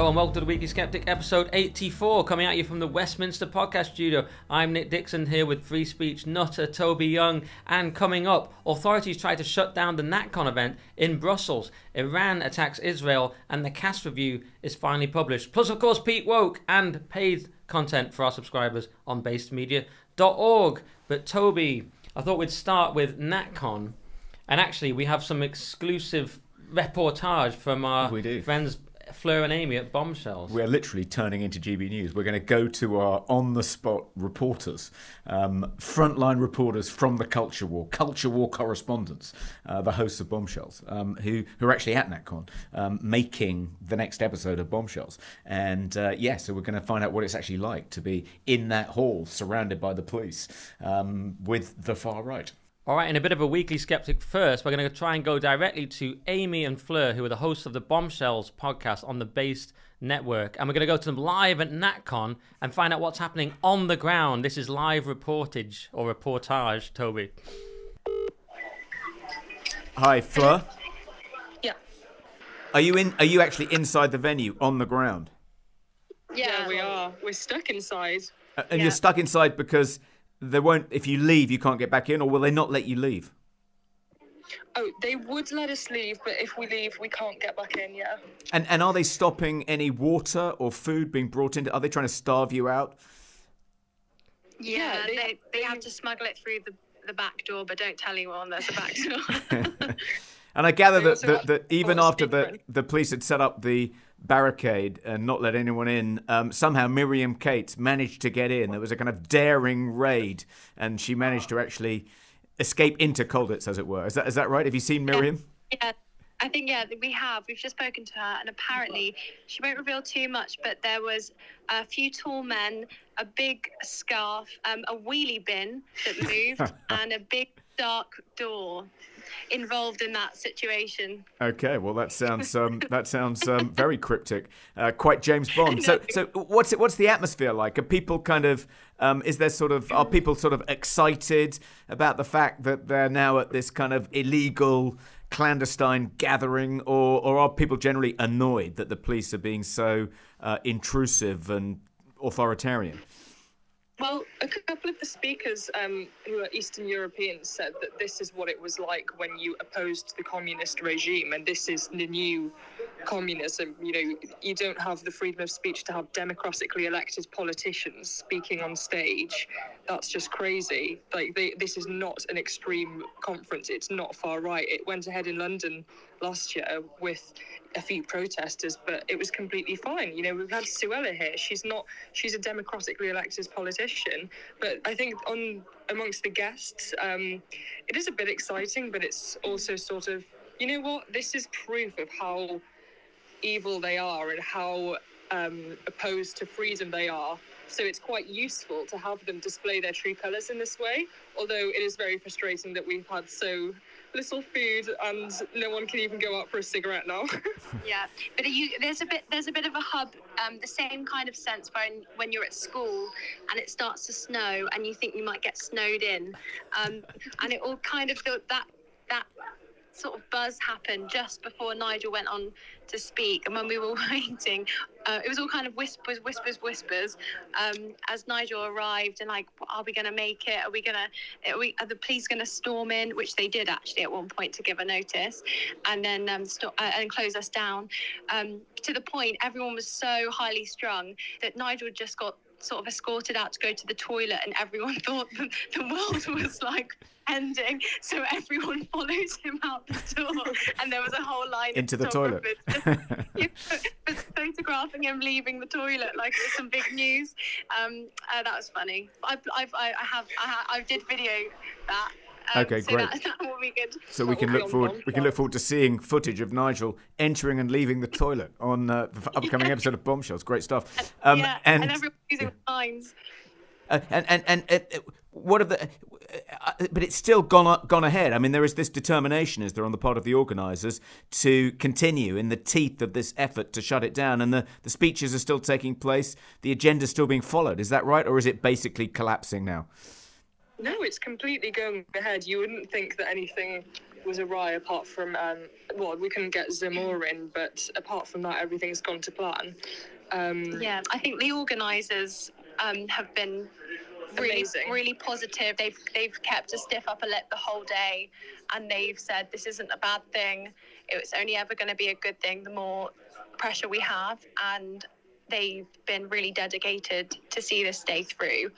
Hello and welcome to the Weekly Skeptic, episode 84, coming at you from the Westminster Podcast Studio. I'm Nick Dixon here with free speech nutter Toby Young, and coming up, authorities try to shut down the NatCon event in Brussels, Iran attacks Israel, and the cast review is finally published. Plus, of course, Pete Woke and paid content for our subscribers on basedmedia.org. But Toby, I thought we'd start with NatCon, and actually we have some exclusive reportage from our friends Fleur and Amy at Bombshells. We're literally turning into GB News. We're going to go to our on-the-spot reporters, frontline reporters from the Culture War correspondents, the hosts of Bombshells, who are actually at NatCon, making the next episode of Bombshells. And so we're going to find out what it's actually like to be in that hall, surrounded by the police, with the far right. All right, in a bit of a Weekly Skeptic first, we're going to try and go directly to Amy and Fleur, who are the hosts of the Bombshells podcast on the Based Network. And we're going to go to them live at NatCon and find out what's happening on the ground. This is live reportage, Toby. Hi, Fleur. Yeah. Are you actually inside the venue, on the ground? Yeah, we are. We're stuck inside. And you're stuck inside because they won't. If you leave, you can't get back in, or will they not let you leave? Oh, they would let us leave, but if we leave, we can't get back in. Yeah. And are they stopping any water or food being brought in? Are they trying to starve you out? Yeah, they have to smuggle it through the back door, but don't tell anyone there's a back door. And I gather that even after the police had set up the barricade and not let anyone in, somehow Miriam Cates managed to get in. There was a kind of daring raid, and she managed to actually escape into Colditz, as it were. Is that right? Have you seen Miriam? Yeah, I think, we have. We've just spoken to her, and apparently she won't reveal too much, but there was a few tall men, a big scarf, a wheelie bin that moved, and a big dark door involved in that situation. Okay, well that sounds very cryptic, quite James Bond. So what's the atmosphere like? Are people kind of are people sort of excited about the fact that they're now at this kind of illegal clandestine gathering, or are people generally annoyed that the police are being so intrusive and authoritarian? Well, a couple of the speakers who are Eastern Europeans said that this is what it was like when you opposed the communist regime, and this is the new communism. You know, you don't have the freedom of speech to have democratically elected politicians speaking on stage. That's just crazy. Like, this is not an extreme conference. It's not far right. It went ahead in London last year with a few protesters, but it was completely fine. You know, we've had Suella here. She's a democratically elected politician, but I think amongst the guests, it is a bit exciting, but it's also sort of, you know what, this is proof of how evil they are and how opposed to freedom they are. So it's quite useful to have them display their true colours in this way, although it is very frustrating that we've had so little food and no one can even go out for a cigarette now. Yeah, but there's a bit of a hub, the same kind of sense when you're at school and it starts to snow and you think you might get snowed in, and it all kind of that sort of buzz happened just before Nigel went on to speak, and when we were waiting, it was all kind of whispers as Nigel arrived, and like, are we going to make it? Are the police going to storm in? Which they did actually at one point to give a notice, and then and close us down. To the point, everyone was so highly strung that Nigel just got sort of escorted out to go to the toilet, and everyone thought the world was like ending, so everyone followed him out the door, and there was a whole line into the toilet. Photographing him leaving the toilet like it was some big news. That was funny. I did video that. Okay, so great. That will be good. So we can look forward to seeing footage of Nigel entering and leaving the toilet on the upcoming episode of Bombshells. Great stuff. And everyone's using lines. What of the? But it's still gone ahead. I mean, there is this determination, is there, on the part of the organisers to continue in the teeth of this effort to shut it down, and the speeches are still taking place. The agenda's still being followed. Is that right, or is it basically collapsing now? No, it's completely going ahead. You wouldn't think that anything was awry apart from, well, we couldn't get Zamora in, but apart from that, everything's gone to plan. Yeah, I think the organisers have been Amazing. really positive. They've kept a stiff upper lip the whole day, and they've said this isn't a bad thing. It's only ever going to be a good thing the more pressure we have, and they've been really dedicated to see this stay through.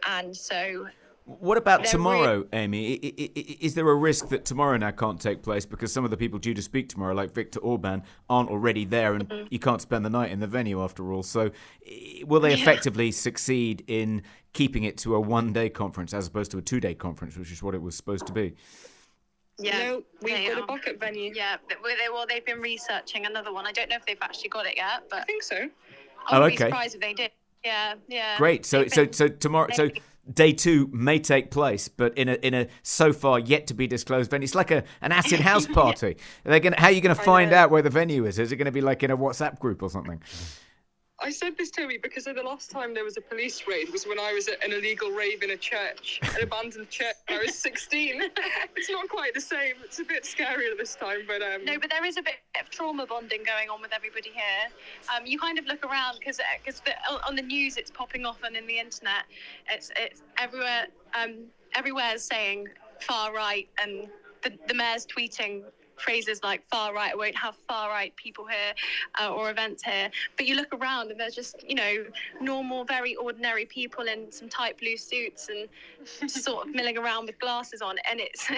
And so what about tomorrow, Amy? Is there a risk that tomorrow now can't take place because some of the people due to speak tomorrow, like Viktor Orban, aren't already there, and you can't spend the night in the venue after all? So will they effectively succeed in keeping it to a one-day conference as opposed to a two-day conference, which is what it was supposed to be? Yeah, no, we've got a backup venue. Yeah, they've been researching another one. I don't know if they've actually got it yet, but I think so. I wouldn't be surprised if they did. Yeah. Great. So tomorrow, so day 2 may take place, but in a so far yet to be disclosed venue. It's like an acid house party. How are you going to find out where the venue is? Is it going to be like in a WhatsApp group or something? I said this, Toby, because the last time there was a police raid was when I was at an illegal rave in a church, an abandoned church, when I was 16. It's not quite the same. It's a bit scarier this time, but... No, but there is a bit of trauma bonding going on with everybody here. You kind of look around, because on the news it's popping off, and in the internet it's everywhere. Everywhere is saying far right, and the mayor's tweeting phrases like far right. I won't have far right people here or events here. But you look around and there's just, normal, very ordinary people in some tight blue suits and sort of milling around with glasses on, and it's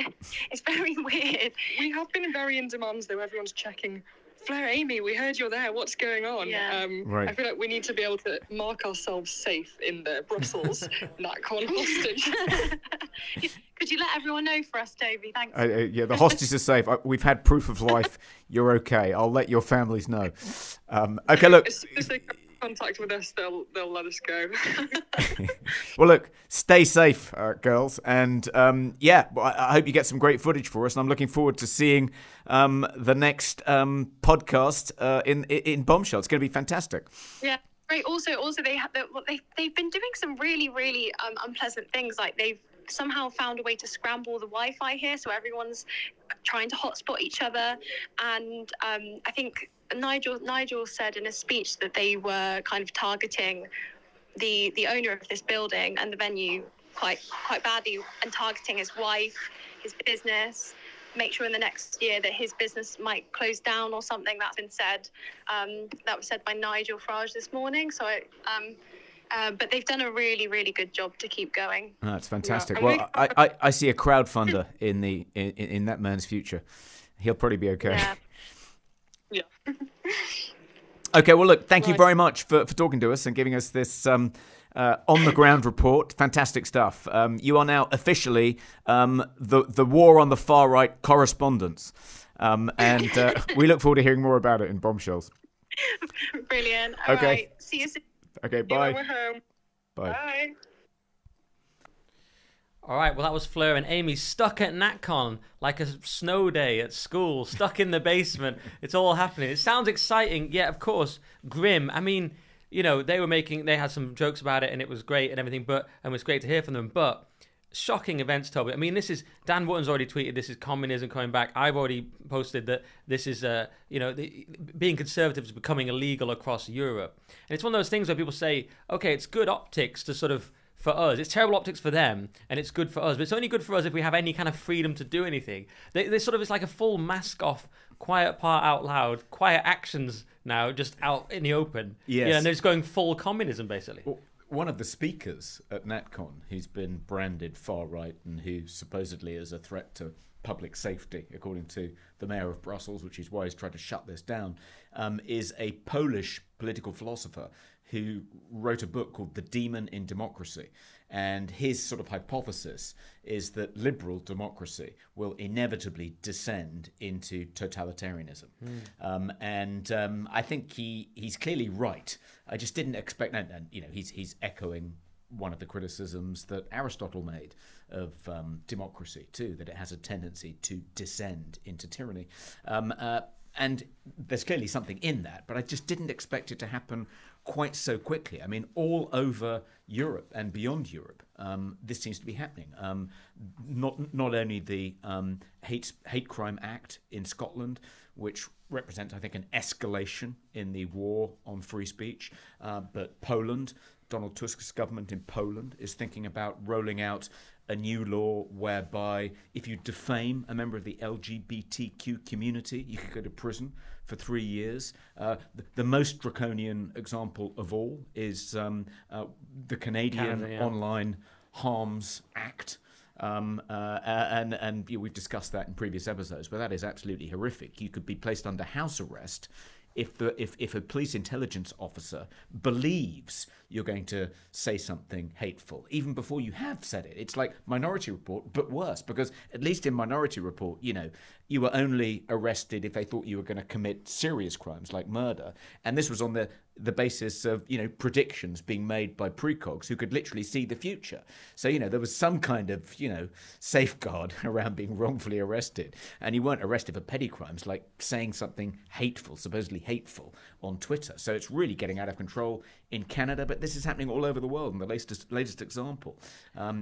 very weird. We have been very in demand though. Everyone's checking. Flair, Amy, we heard you're there. What's going on? Yeah. Right. I feel like we need to be able to mark ourselves safe in the Brussels NatCon hostage. Could you let everyone know for us, Toby? Thanks. Yeah, the hostages are safe. We've had proof of life. You're okay. I'll let your families know. Okay, look. As soon as they come in contact with us, they'll let us go. Well, look, stay safe, girls. And I hope you get some great footage for us. And I'm looking forward to seeing the next podcast in Bombshell. It's going to be fantastic. Yeah. Great. Also, they've been doing some really, really unpleasant things. Like they've somehow found a way to scramble the Wi-Fi here, so everyone's trying to hotspot each other. And I think Nigel said in a speech that they were kind of targeting the owner of this building and the venue quite badly, and targeting his wife, his business. Make sure in the next year that his business might close down or something. That's been said. That was said by Nigel Farage this morning. So, but they've done a really, really good job to keep going. That's fantastic. Yeah. Well, I see a crowdfunder in that man's future. He'll probably be okay. Yeah. Okay. Well, look. Thank you very much for talking to us and giving us this. On the ground report, fantastic stuff. You are now officially the war on the far right correspondents, and we look forward to hearing more about it in Bombshells. Brilliant. All right. See you soon. Okay, bye. We're home. Bye. Bye. All right, well, that was Fleur and Amy stuck at NatCon like a snow day at school, stuck in the basement. It's all happening. It sounds exciting. Yeah, of course, grim. I mean, they had some jokes about it and it was great and everything, and it was great to hear from them. But shocking events, Toby. I mean, this is, Dan Wootton's already tweeted, this is communism coming back. I've already posted that this is, being conservative is becoming illegal across Europe. And it's one of those things where people say, okay, it's good optics to sort of, for us. It's terrible optics for them, and it's good for us. But it's only good for us if we have any kind of freedom to do anything. They sort of, it's like a full mask off, quiet part out loud, quiet actions now, just out in the open. Yes. Yeah, and they're just going full communism, basically. Well, one of the speakers at NatCon, who's been branded far right and who supposedly is a threat to public safety, according to the mayor of Brussels, which is why he's tried to shut this down, is a Polish political philosopher who wrote a book called The Demon in Democracy. And his sort of hypothesis is that liberal democracy will inevitably descend into totalitarianism. I think he's clearly right. I just didn't expect, and he's echoing one of the criticisms that Aristotle made of democracy too, that it has a tendency to descend into tyranny. And there's clearly something in that, but I just didn't expect it to happen quite so quickly. I mean, all over Europe and beyond Europe, this seems to be happening. Not only the Hate Crime Act in Scotland, which represents, I think, an escalation in the war on free speech, but Poland, Donald Tusk's government in Poland is thinking about rolling out a new law whereby if you defame a member of the LGBTQ community, you could go to prison for 3 years. The most draconian example of all is the Canadian Online Harms Act. And we've discussed that in previous episodes, but that is absolutely horrific. You could be placed under house arrest if a police intelligence officer believes you're going to say something hateful, even before you have said it. It's like Minority Report, but worse, because at least in Minority Report, you were only arrested if they thought you were going to commit serious crimes like murder. And this was on the basis of, predictions being made by precogs who could literally see the future. So, there was some kind of, safeguard around being wrongfully arrested. And you weren't arrested for petty crimes like saying something hateful, supposedly hateful, on Twitter. So it's really getting out of control in Canada, but this is happening all over the world. And the latest example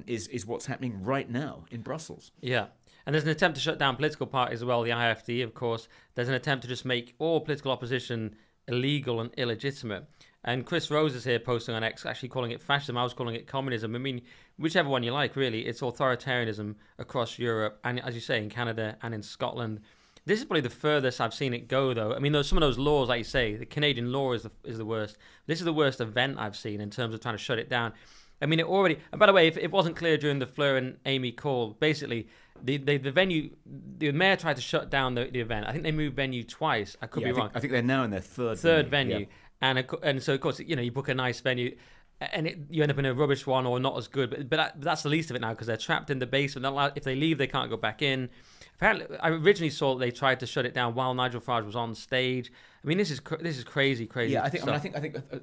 is what's happening right now in Brussels. Yeah. And there's an attempt to shut down political parties as well, the IFD, of course. There's an attempt to just make all political opposition illegal and illegitimate. And Chris Rose is here posting on X, actually calling it fascism. I was calling it communism. I mean, whichever one you like, really. It's authoritarianism across Europe, and as you say, in Canada and in Scotland. This is probably the furthest I've seen it go, though. I mean, some of those laws, like you say, the Canadian law is the worst. This is the worst event I've seen in terms of trying to shut it down. I mean, it already... And by the way, if it wasn't clear during the Fleur and Amy call, basically, the venue... The mayor tried to shut down the event. I think they moved venue twice. I could be wrong. I think they're now in their third venue. Yeah. And so, of course, you book a nice venue, and you end up in a rubbish one or not as good. But that's the least of it now, because they're trapped in the basement. If they leave, they can't go back in. Apparently, I originally saw they tried to shut it down while Nigel Farage was on stage. I mean, this is crazy. Yeah, I think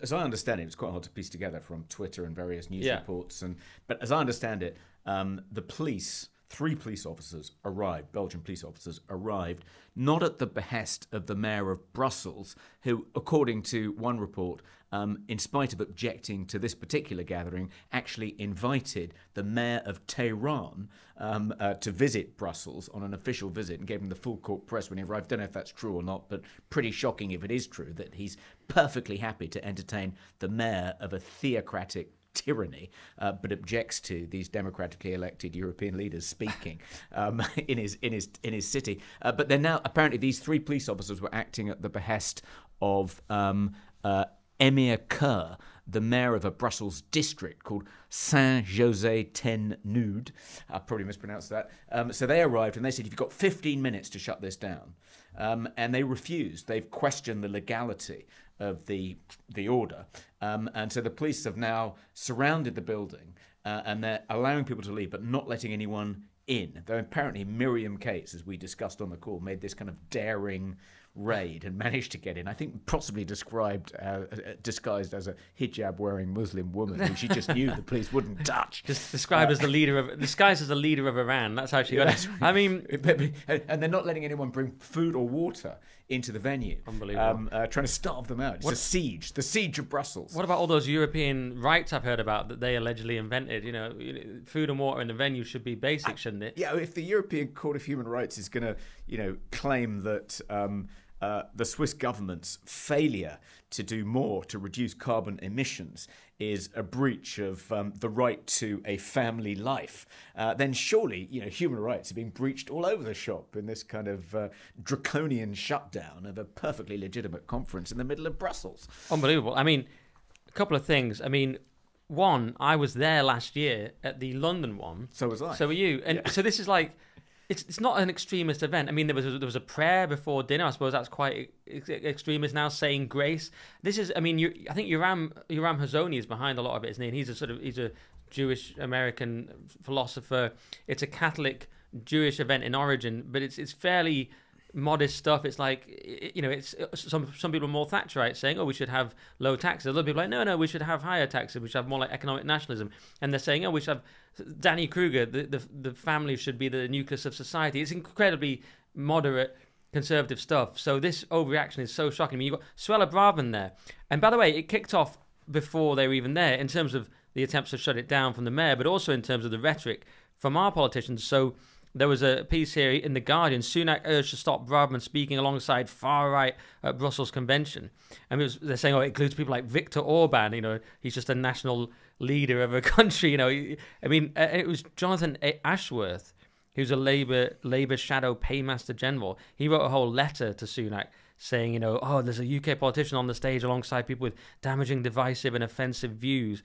as I understand it, it's quite hard to piece together from Twitter and various news reports. But as I understand it, the police, 3 police officers arrived, Belgian police officers arrived, not at the behest of the mayor of Brussels, who, according to one report, in spite of objecting to this particular gathering, actually invited the mayor of Tehran to visit Brussels on an official visit and gave him the full court press when he arrived. Don't know if that's true or not, but pretty shocking if it is true that he's perfectly happy to entertain the mayor of a theocratic tyranny, but objects to these democratically elected European leaders speaking in his city. But then now, apparently, these 3 police officers were acting at the behest of Emir Kerr, the mayor of a Brussels district called Saint-José-ten-Noode. I probably mispronounced that. So they arrived and they said, you've got 15 minutes to shut this down. And they refused. They've questioned the legality of the order. And so the police have now surrounded the building and they're allowing people to leave, but not letting anyone in. Though apparently Miriam Cates, as we discussed on the call, made this kind of daring raid and managed to get in. I think possibly disguised as a hijab-wearing Muslim woman who she just knew the police wouldn't touch. Just disguised as the leader of Iran. That's how she got it. I mean, and they're not letting anyone bring food or water into the venue. Unbelievable. Trying to starve them out. It's a siege. The siege of Brussels. What about all those European rights I've heard about that they allegedly invented? Food and water in the venue should be basic, shouldn't it? Yeah, if the European Court of Human Rights is going to, claim that the Swiss government's failure to do more to reduce carbon emissions is a breach of the right to a family life, then surely human rights are being breached all over the shop in this kind of draconian shutdown of a perfectly legitimate conference in the middle of Brussels. Unbelievable. I mean, a couple of things. I mean, one, I was there last year at the London one. So was I. So were you. And so this is like... It's not an extremist event. I mean, there was a prayer before dinner. I suppose that's quite extremist now, saying grace. This is, I mean, I think Yoram Hazony is behind a lot of it, isn't he? And he's a Jewish American philosopher. It's a Catholic Jewish event in origin, but it's fairly modest stuff. It's like, it's some people are more Thatcherite, saying, we should have low taxes. Other people are like, no, we should have higher taxes. We should have more like economic nationalism. And they're saying, we should have Danny Kruger, the family should be the nucleus of society. It's incredibly moderate, conservative stuff. So this overreaction is so shocking. I mean, you've got Suella Braverman there. And by the way, it kicked off before they were even there in terms of the attempts to shut it down from the mayor, but also in terms of the rhetoric from our politicians. So there was a piece here in The Guardian. Sunak urged to stop Braverman speaking alongside far-right at Brussels convention. And they're saying, it includes people like Viktor Orban. He's just a national leader of a country. It was Jonathan Ashworth, who's a Labour shadow paymaster general. He wrote a whole letter to Sunak saying, there's a UK politician on the stage alongside people with damaging, divisive and offensive views.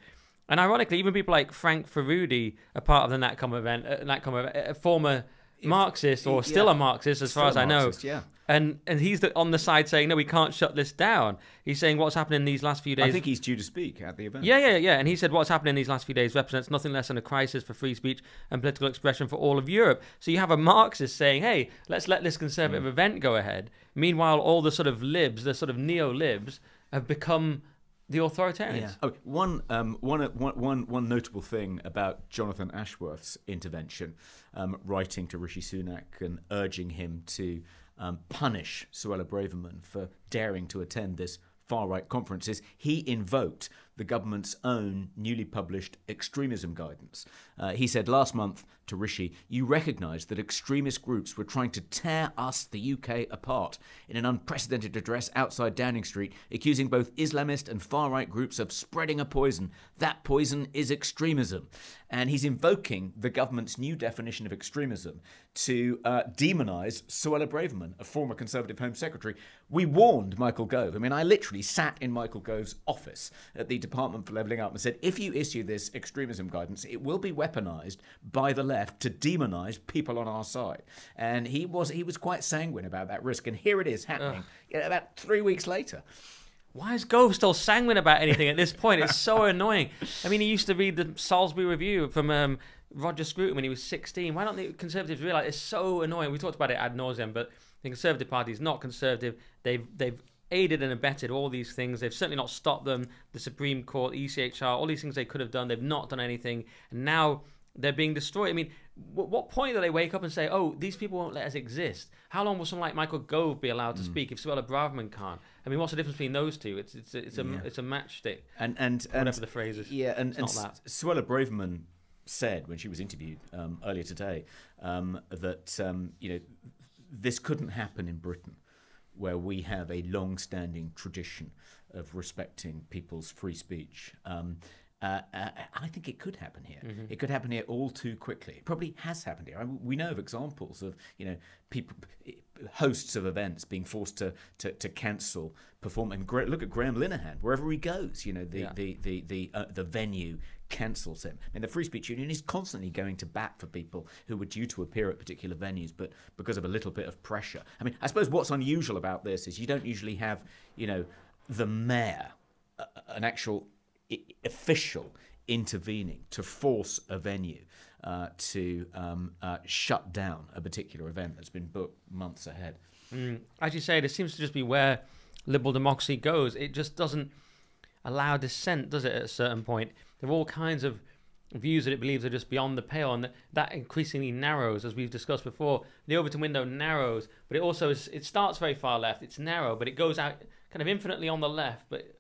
And ironically, even people like Frank Furudi are part of the NatCom event, a former Marxist, or still a Marxist as far as I know. Yeah. And he's on the side saying, no, we can't shut this down. He's saying what's happened in these last few days. I think he's due to speak at the event. Yeah. And he said what's happened in these last few days represents nothing less than a crisis for free speech and political expression for all of Europe. So you have a Marxist saying, hey, let's let this conservative event go ahead. Meanwhile, all the sort of libs, the sort of neo-libs, have become the authoritarians. Yeah. Oh, one notable thing about Jonathan Ashworth's intervention, writing to Rishi Sunak and urging him to punish Suella Braverman for daring to attend this far-right conference is he invoked the government's own newly published extremism guidance. He said last month to Rishi, you recognise that extremist groups were trying to tear us, the UK, apart in an unprecedented address outside Downing Street, accusing both Islamist and far-right groups of spreading a poison. That poison is extremism. And he's invoking the government's new definition of extremism to demonise Suella Braverman, a former Conservative Home Secretary. We warned Michael Gove. I literally sat in Michael Gove's office at the Department for Levelling Up and said, if you issue this extremism guidance, it will be weaponised by the left to demonise people on our side. And he was quite sanguine about that risk. And here it is happening about 3 weeks later. Why is Gove still sanguine about anything at this point? It's so annoying. He used to read the Salisbury Review from Roger Scruton when he was 16. Why don't the Conservatives realise it's so annoying? We talked about it ad nauseum, but the Conservative Party is not conservative. They've aided and abetted all these things. They've certainly not stopped them. The Supreme Court, ECHR, all these things they could have done. They've not done anything. And now they're being destroyed. What point do they wake up and say, these people won't let us exist? How long will someone like Michael Gove be allowed to speak if Suella Braverman can't? What's the difference between those two? It's a matchstick. And whatever the phrase is. Yeah, and Suella Braverman said when she was interviewed earlier today that this couldn't happen in Britain, where we have a long-standing tradition of respecting people's free speech. I think it could happen here. Mm-hmm. It could happen here all too quickly. It probably has happened here. We know of examples of people, hosts of events being forced to cancel performance. Look at Graham Linehan. Wherever he goes, the venue cancels him. The Free Speech Union is constantly going to bat for people who were due to appear at particular venues, but because of a little bit of pressure. I suppose what's unusual about this is you don't usually have, the mayor, an actual official intervening to force a venue to shut down a particular event that's been booked months ahead. As you say, this seems to just be where liberal democracy goes. It just doesn't allow dissent, does it, at a certain point? There are all kinds of views that it believes are just beyond the pale, and that increasingly narrows, as we've discussed before. The Overton window narrows, but it starts very far left. It's narrow, but it goes out kind of infinitely on the left, but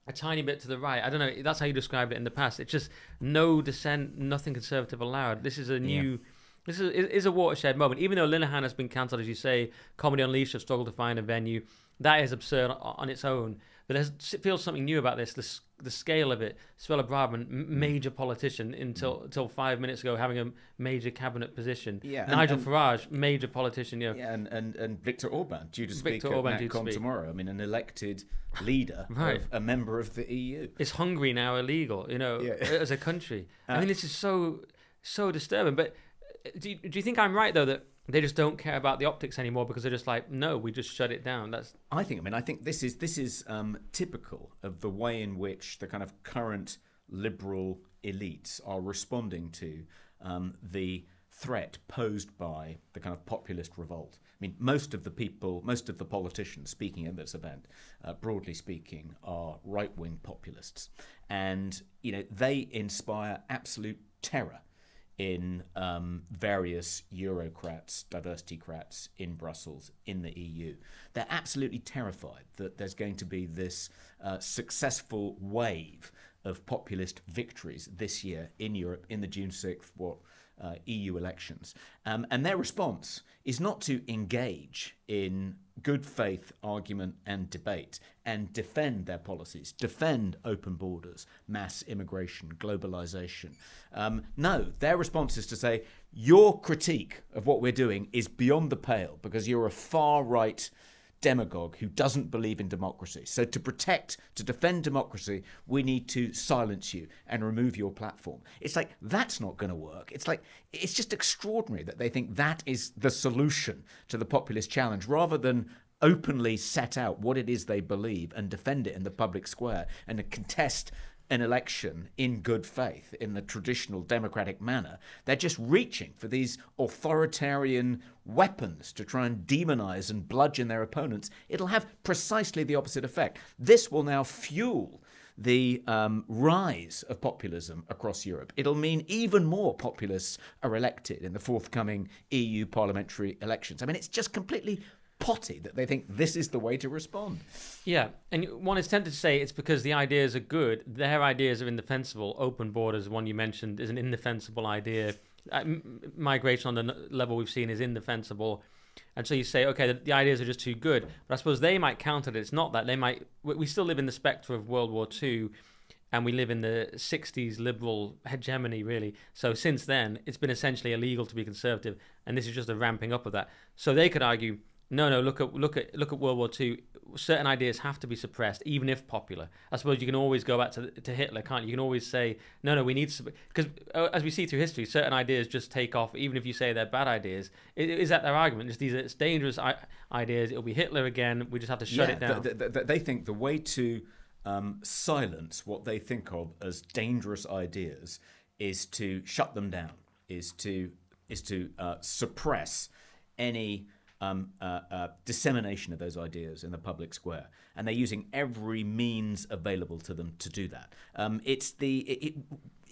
a tiny bit to the right. I don't know. That's how you described it in the past. It's just no dissent, nothing conservative allowed. This is a new... This is a watershed moment. Even though Linehan has been cancelled, as you say, Comedy Unleashed have struggled to find a venue. That is absurd on its own. But it feels something new about this. The scale of it. Suella Braverman, major politician, until 5 minutes ago, having a major cabinet position. Yeah, Nigel Farage, major politician. Yeah, and Viktor Orban, due to speak at NatCom tomorrow. An elected leader, right. A member of the EU. Is Hungary now illegal? As a country. This is so disturbing. But do you think I'm right though that they just don't care about the optics anymore because they're just like, no, we just shut it down? I think this is typical of the way in which the kind of current liberal elites are responding to the threat posed by the kind of populist revolt. Most of the politicians speaking at this event, broadly speaking, are right-wing populists, and they inspire absolute terror in various Eurocrats, diversitycrats in Brussels, in the EU. They're absolutely terrified that there's going to be this successful wave of populist victories this year in Europe in the June 6th EU elections. And their response is not to engage in good faith argument and debate and defend their policies, defend open borders, mass immigration, globalization. No, their response is to say, your critique of what we're doing is beyond the pale because you're a far-right demagogue who doesn't believe in democracy. So to defend democracy, we need to silence you and remove your platform. It's like, that's not going to work. It's just extraordinary that they think that is the solution to the populist challenge, rather than openly set out what it is they believe and defend it in the public square and to contest an election in good faith in the traditional democratic manner. They're just reaching for these authoritarian weapons to try and demonize and bludgeon their opponents. It'll have precisely the opposite effect. This will now fuel the rise of populism across Europe. It'll mean even more populists are elected in the forthcoming EU parliamentary elections. I mean, it's just completely potty that they think this is the way to respond. Yeah, and one is tempted to say it's because the ideas are good. Their ideas are indefensible. Open borders, one you mentioned, is an indefensible idea. Migration on the level we've seen is indefensible. And so you say, okay, the ideas are just too good. But I suppose they might counter that it's not that. We still live in the spectre of World War II, and we live in the 60s liberal hegemony, really. So since then, it's been essentially illegal to be conservative, and this is just a ramping up of that. So they could argue, no, look at World War II. Certain ideas have to be suppressed, even if popular. I suppose you can always go back to Hitler, can't you? You can always say, no, we need to... Because as we see through history, certain ideas just take off, even if you say they're bad ideas. Is that their argument? Just these are dangerous ideas. It'll be Hitler again. We just have to shut it down. They think the way to silence what they think of as dangerous ideas is to shut them down, is to suppress any... dissemination of those ideas in the public square, and they're using every means available to them to do that.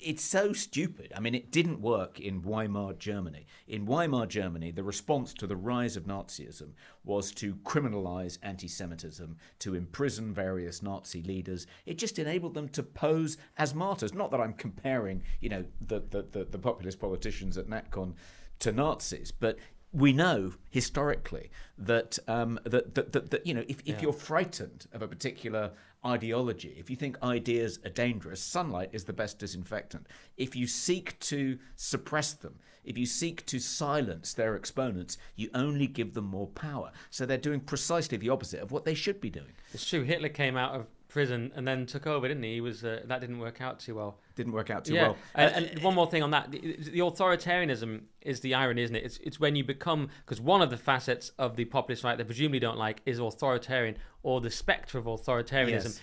It's so stupid. I mean, it didn't work in Weimar Germany. In Weimar Germany, the response to the rise of Nazism was to criminalize anti-Semitism, to imprison various Nazi leaders. It just enabled them to pose as martyrs. Not that I'm comparing, the populist politicians at NatCon to Nazis, but we know historically that if you're frightened of a particular ideology, if you think ideas are dangerous, sunlight is the best disinfectant. If you seek to suppress them, if you seek to silence their exponents, you only give them more power. So they're doing precisely the opposite of what they should be doing. It's true. Hitler came out of prison and then took over, didn't he? He was that didn't work out too well. Didn't work out too well. And one more thing on that: the authoritarianism is the irony, isn't it? It's when you become, because one of the facets of the populist right they presumably don't like is authoritarian, or the spectre of authoritarianism. Yes.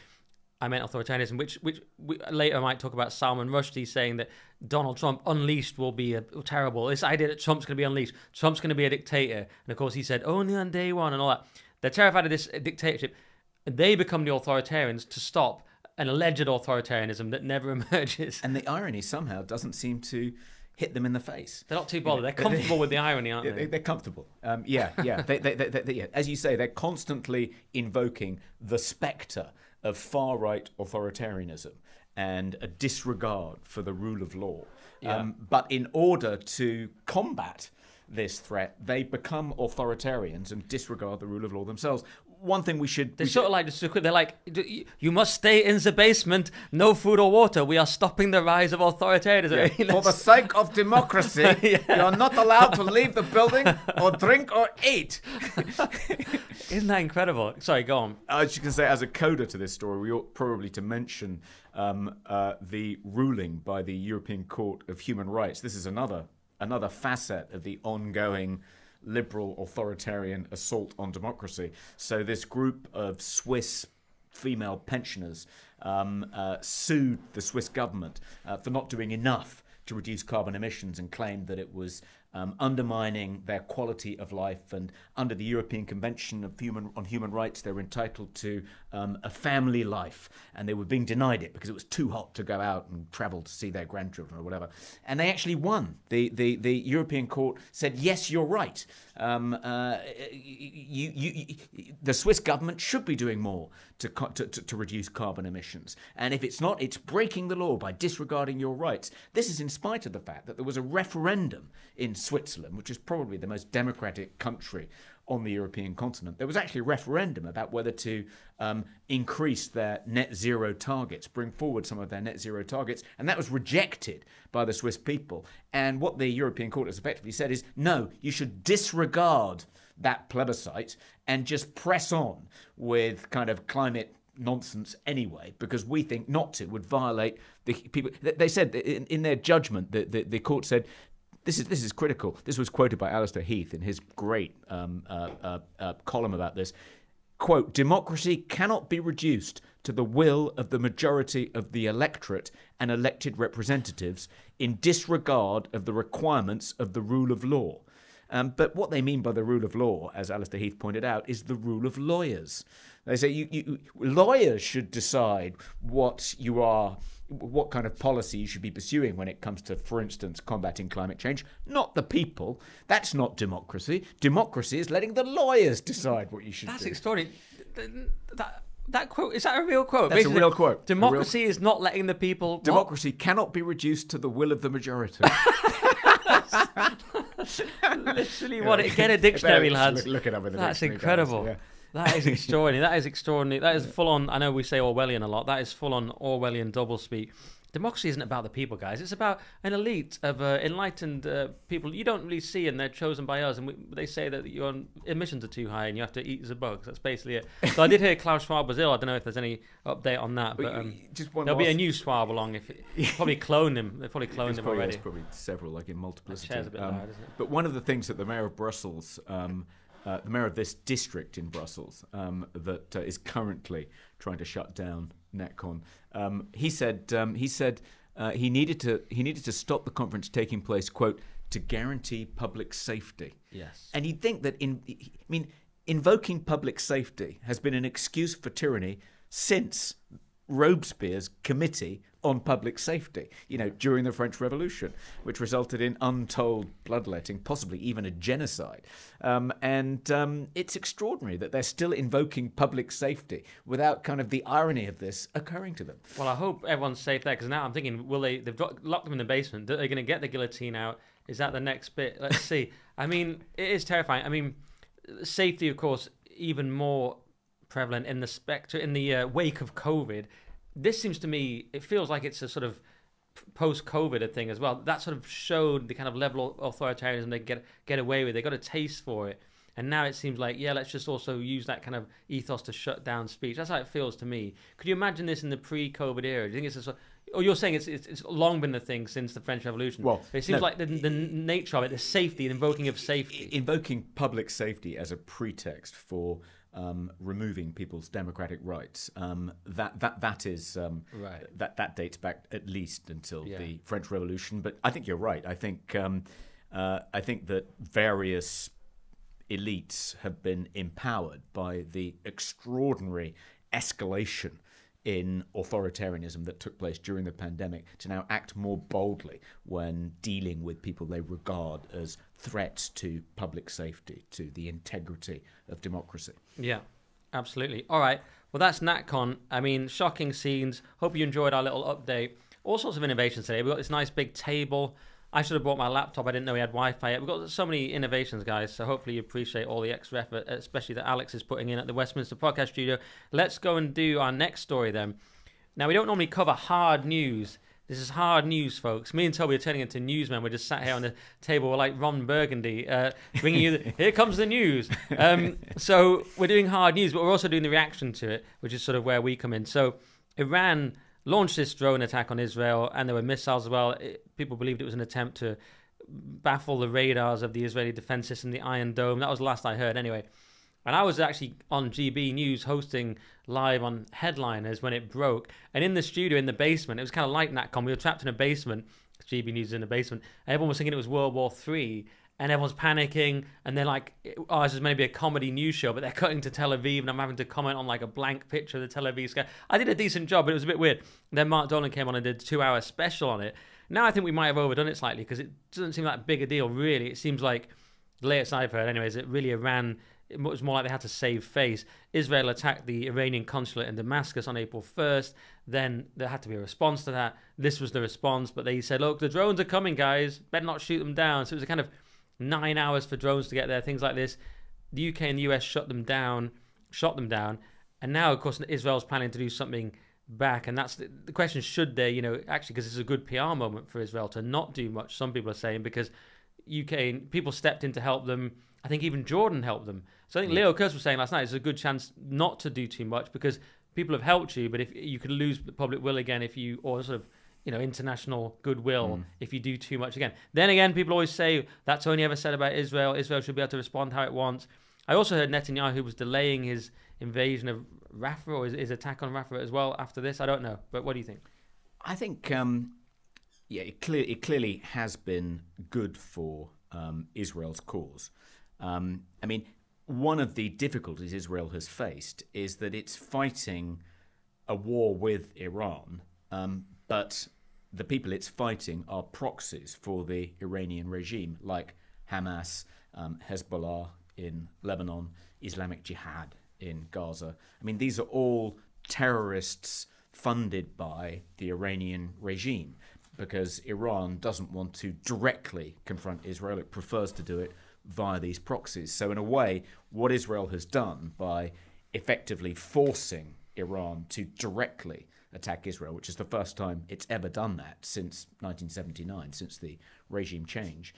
I meant authoritarianism, which later I might talk about Salman Rushdie saying that Donald Trump unleashed will be terrible. This idea that Trump's going to be unleashed, Trump's going to be a dictator, and of course he said only on day one and all that. They're terrified of this dictatorship. They become the authoritarians to stop an alleged authoritarianism that never emerges. And the irony somehow doesn't seem to hit them in the face. They're not too bothered. They're comfortable with the irony, aren't they? They're comfortable. Yeah. They, as you say, they're constantly invoking the spectre of far-right authoritarianism and a disregard for the rule of law. Yeah. But in order to combat this threat, they become authoritarians and disregard the rule of law themselves. One thing we should... Sort of like, they're like, you must stay in the basement, no food or water. We are stopping the rise of authoritarianism. Yeah. For the sake of democracy, you're not allowed to leave the building or drink or eat. Isn't that incredible? Sorry, go on. As you can say, as a coda to this story, we ought probably to mention the ruling by the European Court of Human Rights. This is another facet of the ongoing liberal authoritarian assault on democracy. So this group of Swiss female pensioners sued the Swiss government for not doing enough to reduce carbon emissions and claimed that it was undermining their quality of life. And under the European Convention on Human Rights, they were entitled to a family life, and they were being denied it because it was too hot to go out and travel to see their grandchildren or whatever. And they actually won. The European Court said, yes, you're right. The Swiss government should be doing more to reduce carbon emissions. And if it's not, it's breaking the law by disregarding your rights. This is in spite of the fact that there was a referendum in Switzerland, which is probably the most democratic country on the European continent. There was actually a referendum about whether to increase their net zero targets, bring forward some of their net zero targets, and that was rejected by the Swiss people. And what the European Court has effectively said is, no, you should disregard that plebiscite and just press on with kind of climate nonsense anyway, because we think not to would violate the people. They said in their judgment, the court said, this is critical. This was quoted by Alistair Heath in his great column about this. Quote, democracy cannot be reduced to the will of the majority of the electorate and elected representatives in disregard of the requirements of the rule of law. But what they mean by the rule of law, as Alistair Heath pointed out, is the rule of lawyers. They say lawyers should decide what kind of policy you should be pursuing when it comes to, for instance, combating climate change, not the people. That's not democracy. Democracy is letting the lawyers decide what you should do. That's extraordinary. That quote, is that a real quote? That's basically a real quote. Democracy is not letting the people... Democracy cannot be reduced to the will of the majority. Literally what it... Get a dictionary, lads. Look it up in the That's dictionary, incredible. guys, yeah. That is extraordinary. That is extraordinary. That is full on... I know we say Orwellian a lot. That is full on Orwellian doublespeak. Democracy isn't about the people, guys. It's about an elite of enlightened people you don't really see, and they're chosen by us. And they say that your emissions are too high and you have to eat the bugs. That's basically it. So I did hear Klaus Schwab was ill. I don't know if there's any update on that. But there'll be a new Schwab along. Probably cloned him. They probably cloned him already. There's probably several, like in multiplicity. That chair's a bit loud, isn't it? But one of the things that the mayor of Brussels... the mayor of this district in Brussels that is currently trying to shut down NatCon, he said he needed to stop the conference taking place, quote, to guarantee public safety. Yes. And you'd think that invoking public safety has been an excuse for tyranny since Robespierre's Committee on Public Safety, during the French Revolution, which resulted in untold bloodletting, possibly even a genocide. It's extraordinary that they're still invoking public safety without kind of the irony of this occurring to them. Well, I hope everyone's safe there, because now I'm thinking, they've locked them in the basement. Are they going to get the guillotine out? Is that the next bit? Let's see. It is terrifying. Safety, of course, even more prevalent in the wake of COVID. This seems to me, it feels like it's a sort of post-COVID thing as well. That sort of showed the kind of level of authoritarianism they get away with. They got a taste for it. And now it seems like, let's just also use that kind of ethos to shut down speech. That's how it feels to me. Could you imagine this in the pre-COVID era? Do you think you're saying it's long been the thing since the French Revolution? Well, it seems like the nature of it, the safety, the invoking of safety. Invoking public safety as a pretext for removing people's democratic rights. That dates back at least until the French Revolution. But I think you're right. I think that various elites have been empowered by the extraordinary escalation in authoritarianism that took place during the pandemic to now act more boldly when dealing with people they regard as threats to public safety, to the integrity of democracy. Yeah, absolutely. All right. Well, that's NatCon. Shocking scenes. Hope you enjoyed our little update. All sorts of innovations today. We've got this nice big table. I should have brought my laptop. I didn't know we had Wi-Fi yet. We've got so many innovations, guys. So hopefully you appreciate all the extra effort, especially that Alex is putting in at the Westminster Podcast Studio. Let's go and do our next story then. Now, we don't normally cover hard news. This is hard news, folks. Me and Toby are turning into newsmen. We're just sat here on the table. We're like Ron Burgundy, bringing you, here comes the news. So we're doing hard news, but we're also doing the reaction to it, which is sort of where we come in. So Iran launched this drone attack on Israel, and there were missiles as well. People believed it was an attempt to baffle the radars of the Israeli defense system, the Iron Dome. That was the last I heard anyway. And I was actually on GB News hosting live on Headliners when it broke. And in the studio, in the basement, it was kind of like NatCon. We were trapped in a basement. GB News is in a basement. And everyone was thinking it was World War III. and everyone's panicking, and they're like, oh, this is maybe a comedy news show, but they're cutting to Tel Aviv, and I'm having to comment on like a blank picture of the Tel Aviv sky. I did a decent job, but it was a bit weird. Then Mark Dolan came on and did a 2-hour special on it. Now I think we might have overdone it slightly, because it doesn't seem like a big a deal, really. It seems like, the latest I've heard anyways, it really Iran, it was more like they had to save face. Israel attacked the Iranian consulate in Damascus on April 1st. Then there had to be a response to that. This was the response, but they said, look, the drones are coming, guys. Better not shoot them down. So it was a kind of 9 hours for drones to get there, things like this. The UK and the US shot them down. And now, of course, Israel's planning to do something back. And that's the question, should they, actually, because it's a good PR moment for Israel to not do much, some people are saying, because UK people stepped in to help them. I think even Jordan helped them. So I think Leo Kurz was saying last night, it's a good chance not to do too much, because people have helped you, but if you could lose the public will again if you, or sort of, international goodwill if you do too much again. Then again, people always say that's only ever said about Israel. Israel should be able to respond how it wants. I also heard Netanyahu was delaying his invasion of Rafah, or his attack on Rafah as well after this. I don't know, but what do you think? I think, it clearly has been good for Israel's cause. I mean, one of the difficulties Israel has faced is that it's fighting a war with Iran, but the people it's fighting are proxies for the Iranian regime, like Hamas, Hezbollah in Lebanon, Islamic Jihad in Gaza. I mean, these are all terrorists funded by the Iranian regime, because Iran doesn't want to directly confront Israel. It prefers to do it via these proxies. So in a way, what Israel has done by effectively forcing Iran to directly attack Israel, which is the first time it's ever done that since 1979, since the regime change,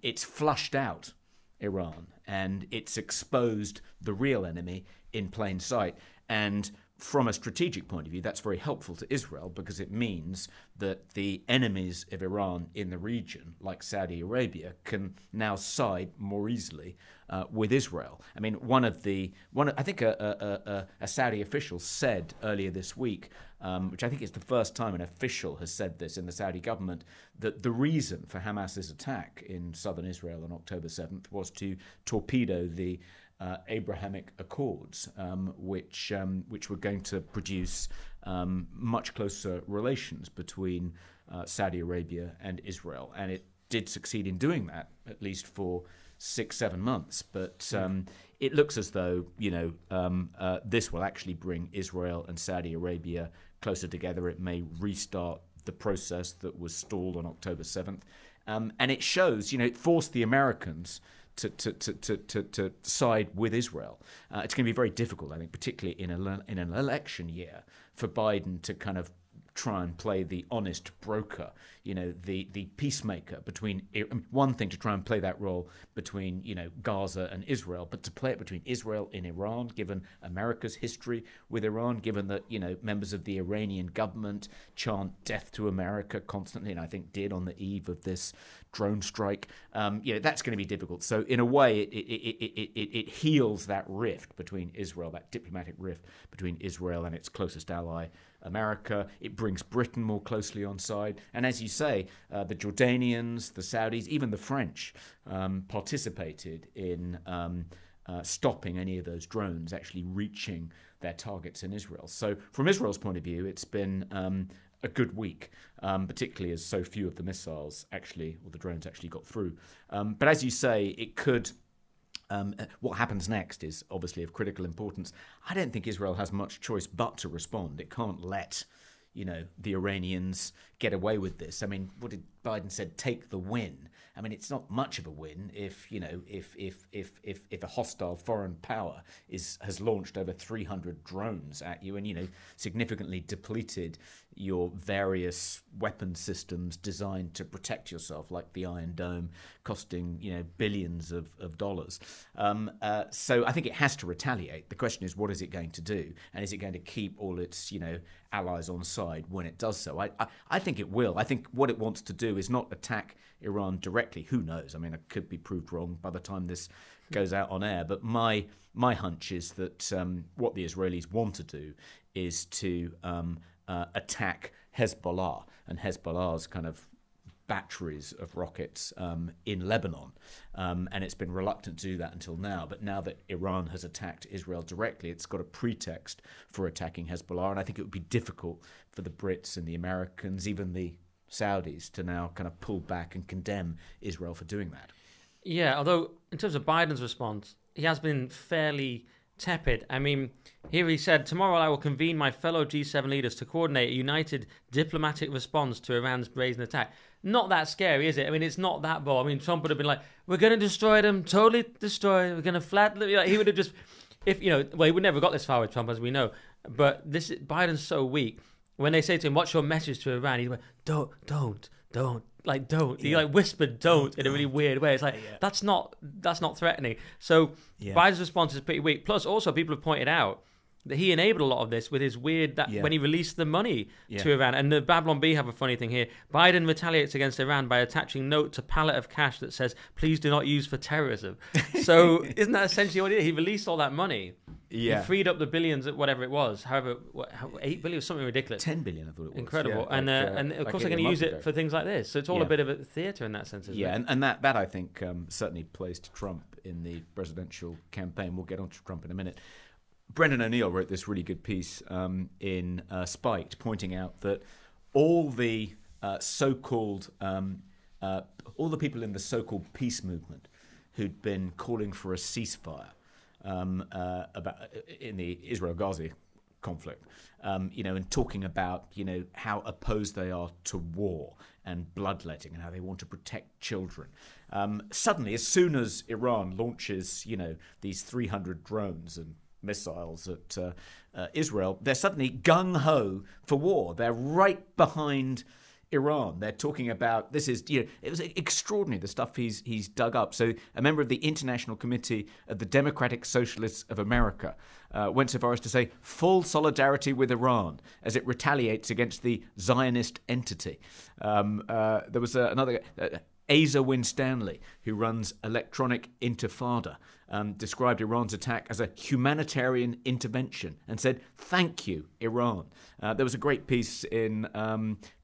it's flushed out Iran, and it's exposed the real enemy in plain sight. And from a strategic point of view, that's very helpful to Israel, because it means that the enemies of Iran in the region, like Saudi Arabia, can now side more easily with Israel. I mean, I think a Saudi official said earlier this week, which I think is the first time an official has said this in the Saudi government, that the reason for Hamas's attack in southern Israel on October 7th was to torpedo the Abrahamic Accords, which were going to produce much closer relations between Saudi Arabia and Israel. And it did succeed in doing that, at least for 6-7 months. But it looks as though, this will actually bring Israel and Saudi Arabia closer together. It may restart the process that was stalled on October 7th. And it shows, it forced the Americans to side with Israel. It's going to be very difficult, I think, particularly in an election year, for Biden to kind of try and play the honest broker, the peacemaker between, one thing to try and play that role between, Gaza and Israel, but to play it between Israel and Iran, given America's history with Iran, given that, members of the Iranian government chant death to America constantly, and I think did on the eve of this drone strike, that's going to be difficult. So in a way, it heals that rift between Israel, that diplomatic rift between Israel and its closest ally, America. It brings Britain more closely on side. And as you say, the Jordanians, the Saudis, even the French participated in stopping any of those drones actually reaching their targets in Israel. So from Israel's point of view, it's been a good week, particularly as so few of the missiles actually, or the drones actually got through. But as you say, it could... what happens next is obviously of critical importance. I don't think Israel has much choice but to respond. It can't let, the Iranians get away with this. I mean, what did Biden said? Take the win. I mean, it's not much of a win if a hostile foreign power has launched over 300 drones at you and significantly depleted your various weapon systems designed to protect yourself, like the Iron Dome, costing billions of dollars. So I think it has to retaliate. The question is, what is it going to do, and is it going to keep all its allies on side when it does so? I think it will. I think what it wants to do is not attack Iran directly. Who knows? I mean, I could be proved wrong by the time this goes out on air. But my hunch is that what the Israelis want to do is to attack Hezbollah and Hezbollah's kind of batteries of rockets in Lebanon, and it's been reluctant to do that until now. But now that Iran has attacked Israel directly, it's got a pretext for attacking Hezbollah, and I think it would be difficult for the Brits and the Americans, even the Saudis, to now kind of pull back and condemn Israel for doing that. Yeah, although in terms of Biden's response, he has been fairly tepid. I mean, here he said, tomorrow I will convene my fellow G7 leaders to coordinate a united diplomatic response to Iran's brazen attack. Not that scary, is it? I mean, it's not that bold. I mean, Trump would have been like, we're going to destroy them, totally destroy, we're going to flatten them. He would have just, he would never got this far with Trump, as we know. But Biden's so weak. When they say to him, what's your message to Iran? He went, don't. Like, don't. He whispered don't in a really weird way. It's like, that's not threatening. So Biden's response is pretty weak. Plus, also, people have pointed out that he enabled a lot of this with his when he released the money to Iran. And the Babylon Bee have a funny thing here. Biden retaliates against Iran by attaching note to pallet of cash that says, please do not use for terrorism. So isn't that essentially what he did? He released all that money. Yeah. He freed up the billions, whatever it was. However, 8 billion was something ridiculous. 10 billion, I thought it was. Incredible. Yeah, and of course they're going to use it for things like this. So it's all a bit of a theatre in that sense, isn't it? And that I think certainly plays to Trump in the presidential campaign. We'll get on to Trump in a minute. Brendan O'Neill wrote this really good piece in Spiked, pointing out that all the so-called all the people in the so-called peace movement who'd been calling for a ceasefire about in the Israel-Gaza conflict, and talking about how opposed they are to war and bloodletting and how they want to protect children. Suddenly, as soon as Iran launches, these 300 drones and missiles at Israel, they're suddenly gung-ho for war. They're right behind Iran. They're talking about this is it was extraordinary the stuff he's dug up. So a member of the International Committee of the Democratic Socialists of America went so far as to say full solidarity with Iran as it retaliates against the Zionist entity. There was another Asa Winstanley, who runs Electronic Intifada, described Iran's attack as a humanitarian intervention and said, thank you, Iran. There was a great piece in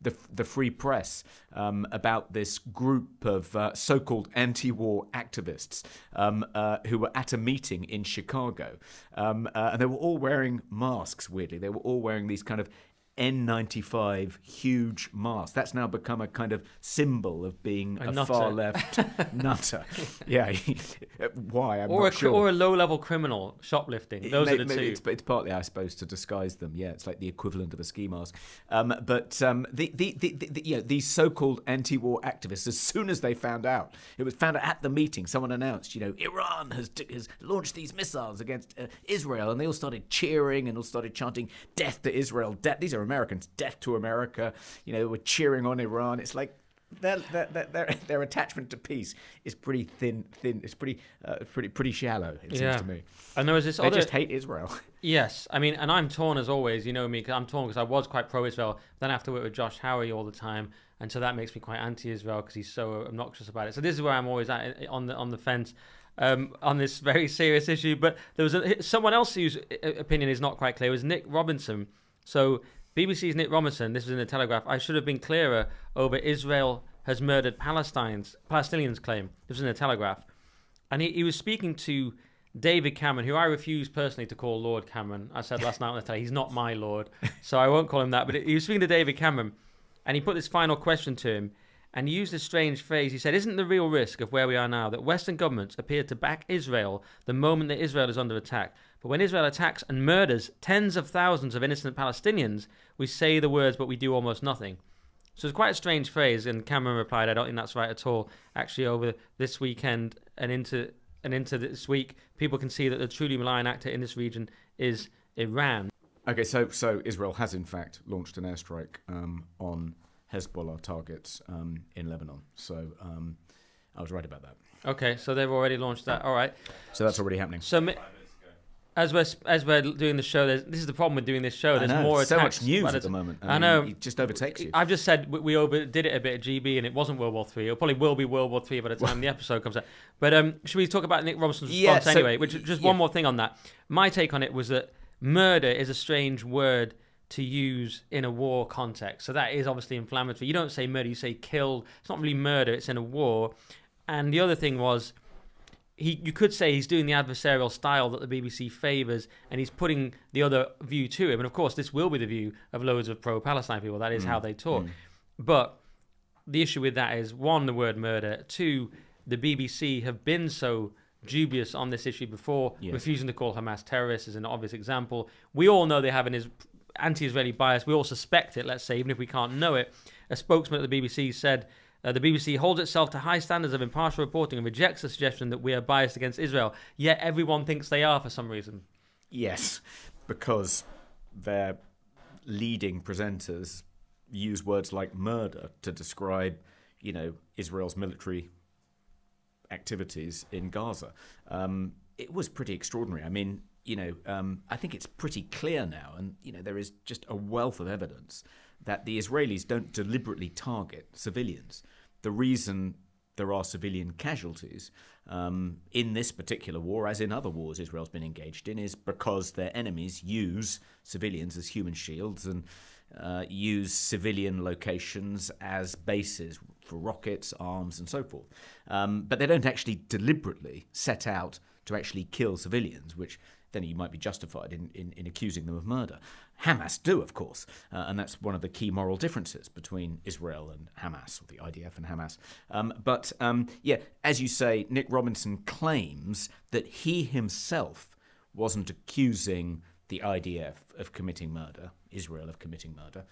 the Free Press about this group of so-called anti-war activists who were at a meeting in Chicago. And they were all wearing masks, weirdly. They were all wearing these kind of N95 huge mask. That's now become a kind of symbol of being a far left nutter. Yeah, why? I'm not sure. Or a low-level criminal shoplifting. Those are the two. It's partly, I suppose, to disguise them. Yeah, it's like the equivalent of a ski mask. These so-called anti-war activists, as soon as they found out, it was found out at the meeting. Someone announced, Iran has launched these missiles against Israel, and they all started cheering and all started chanting "Death to Israel!" These are Americans, death to America. We're cheering on Iran. It's like their attachment to peace is pretty thin. It's pretty shallow. It seems to me. And there was this. They just hate Israel. Yes, I mean, and I'm torn as always. You know me, I'm torn because I was quite pro-Israel. Then I have to work with Josh Howie all the time, and so that makes me quite anti-Israel because he's so obnoxious about it. So this is where I'm always at on the fence. On this very serious issue, but there was someone else whose opinion is not quite clear. It was Nick Robinson. So BBC's Nick Robinson, this was in the Telegraph, I should have been clearer over Israel has murdered Palestinians claim. This was in the Telegraph. And he was speaking to David Cameron, who I refuse personally to call Lord Cameron. I said last night on the telly, he's not my lord, so I won't call him that. But he was speaking to David Cameron, and he put this final question to him, and he used this strange phrase. He said, isn't the real risk of where we are now that Western governments appear to back Israel the moment that Israel is under attack? But when Israel attacks and murders tens of thousands of innocent Palestinians, we say the words, but we do almost nothing. So it's quite a strange phrase, and Cameron replied, I don't think that's right at all. Actually, over this weekend and into this week, people can see that the truly malign actor in this region is Iran. Okay, so Israel has in fact launched an airstrike on Hezbollah targets in Lebanon. So I was right about that. Okay, so they've already launched that. All right. So that's already happening. So as we're doing the show, this is the problem with doing this show. There's more attacks. So much news at the moment. I know. It just overtakes you. I've just said we overdid it a bit at GB, and it wasn't World War III. It probably will be World War III by the time the episode comes out. But should we talk about Nick Robinson's response anyway? Which just one more thing on that. My take on it was that murder is a strange word to use in a war context. So that is obviously inflammatory. You don't say murder, you say killed. It's not really murder, it's in a war. And the other thing was, you could say he's doing the adversarial style that the BBC favours, and he's putting the other view to him. And of course, this will be the view of loads of pro-Palestine people. That is how they talk. But the issue with that is, one, the word murder. Two, the BBC have been so dubious on this issue before, refusing to call Hamas terrorists is an obvious example. We all know they have an anti-Israeli bias. We all suspect it, let's say, even if we can't know it. A spokesman at the BBC said, the BBC holds itself to high standards of impartial reporting and rejects the suggestion that we are biased against Israel. Yet everyone thinks they are for some reason. Yes, because their leading presenters use words like murder to describe, Israel's military activities in Gaza. It was pretty extraordinary. I mean, I think it's pretty clear now, and there is just a wealth of evidence that the Israelis don't deliberately target civilians. The reason there are civilian casualties in this particular war, as in other wars Israel's been engaged in, is because their enemies use civilians as human shields and use civilian locations as bases for rockets, arms, and so forth. But they don't actually deliberately set out to actually kill civilians, which then you might be justified in accusing them of murder. Hamas do, of course, and that's one of the key moral differences between Israel and Hamas, or the IDF and Hamas. But as you say, Nick Robinson claims that he himself wasn't accusing the IDF of committing murder, Israel of committing murder.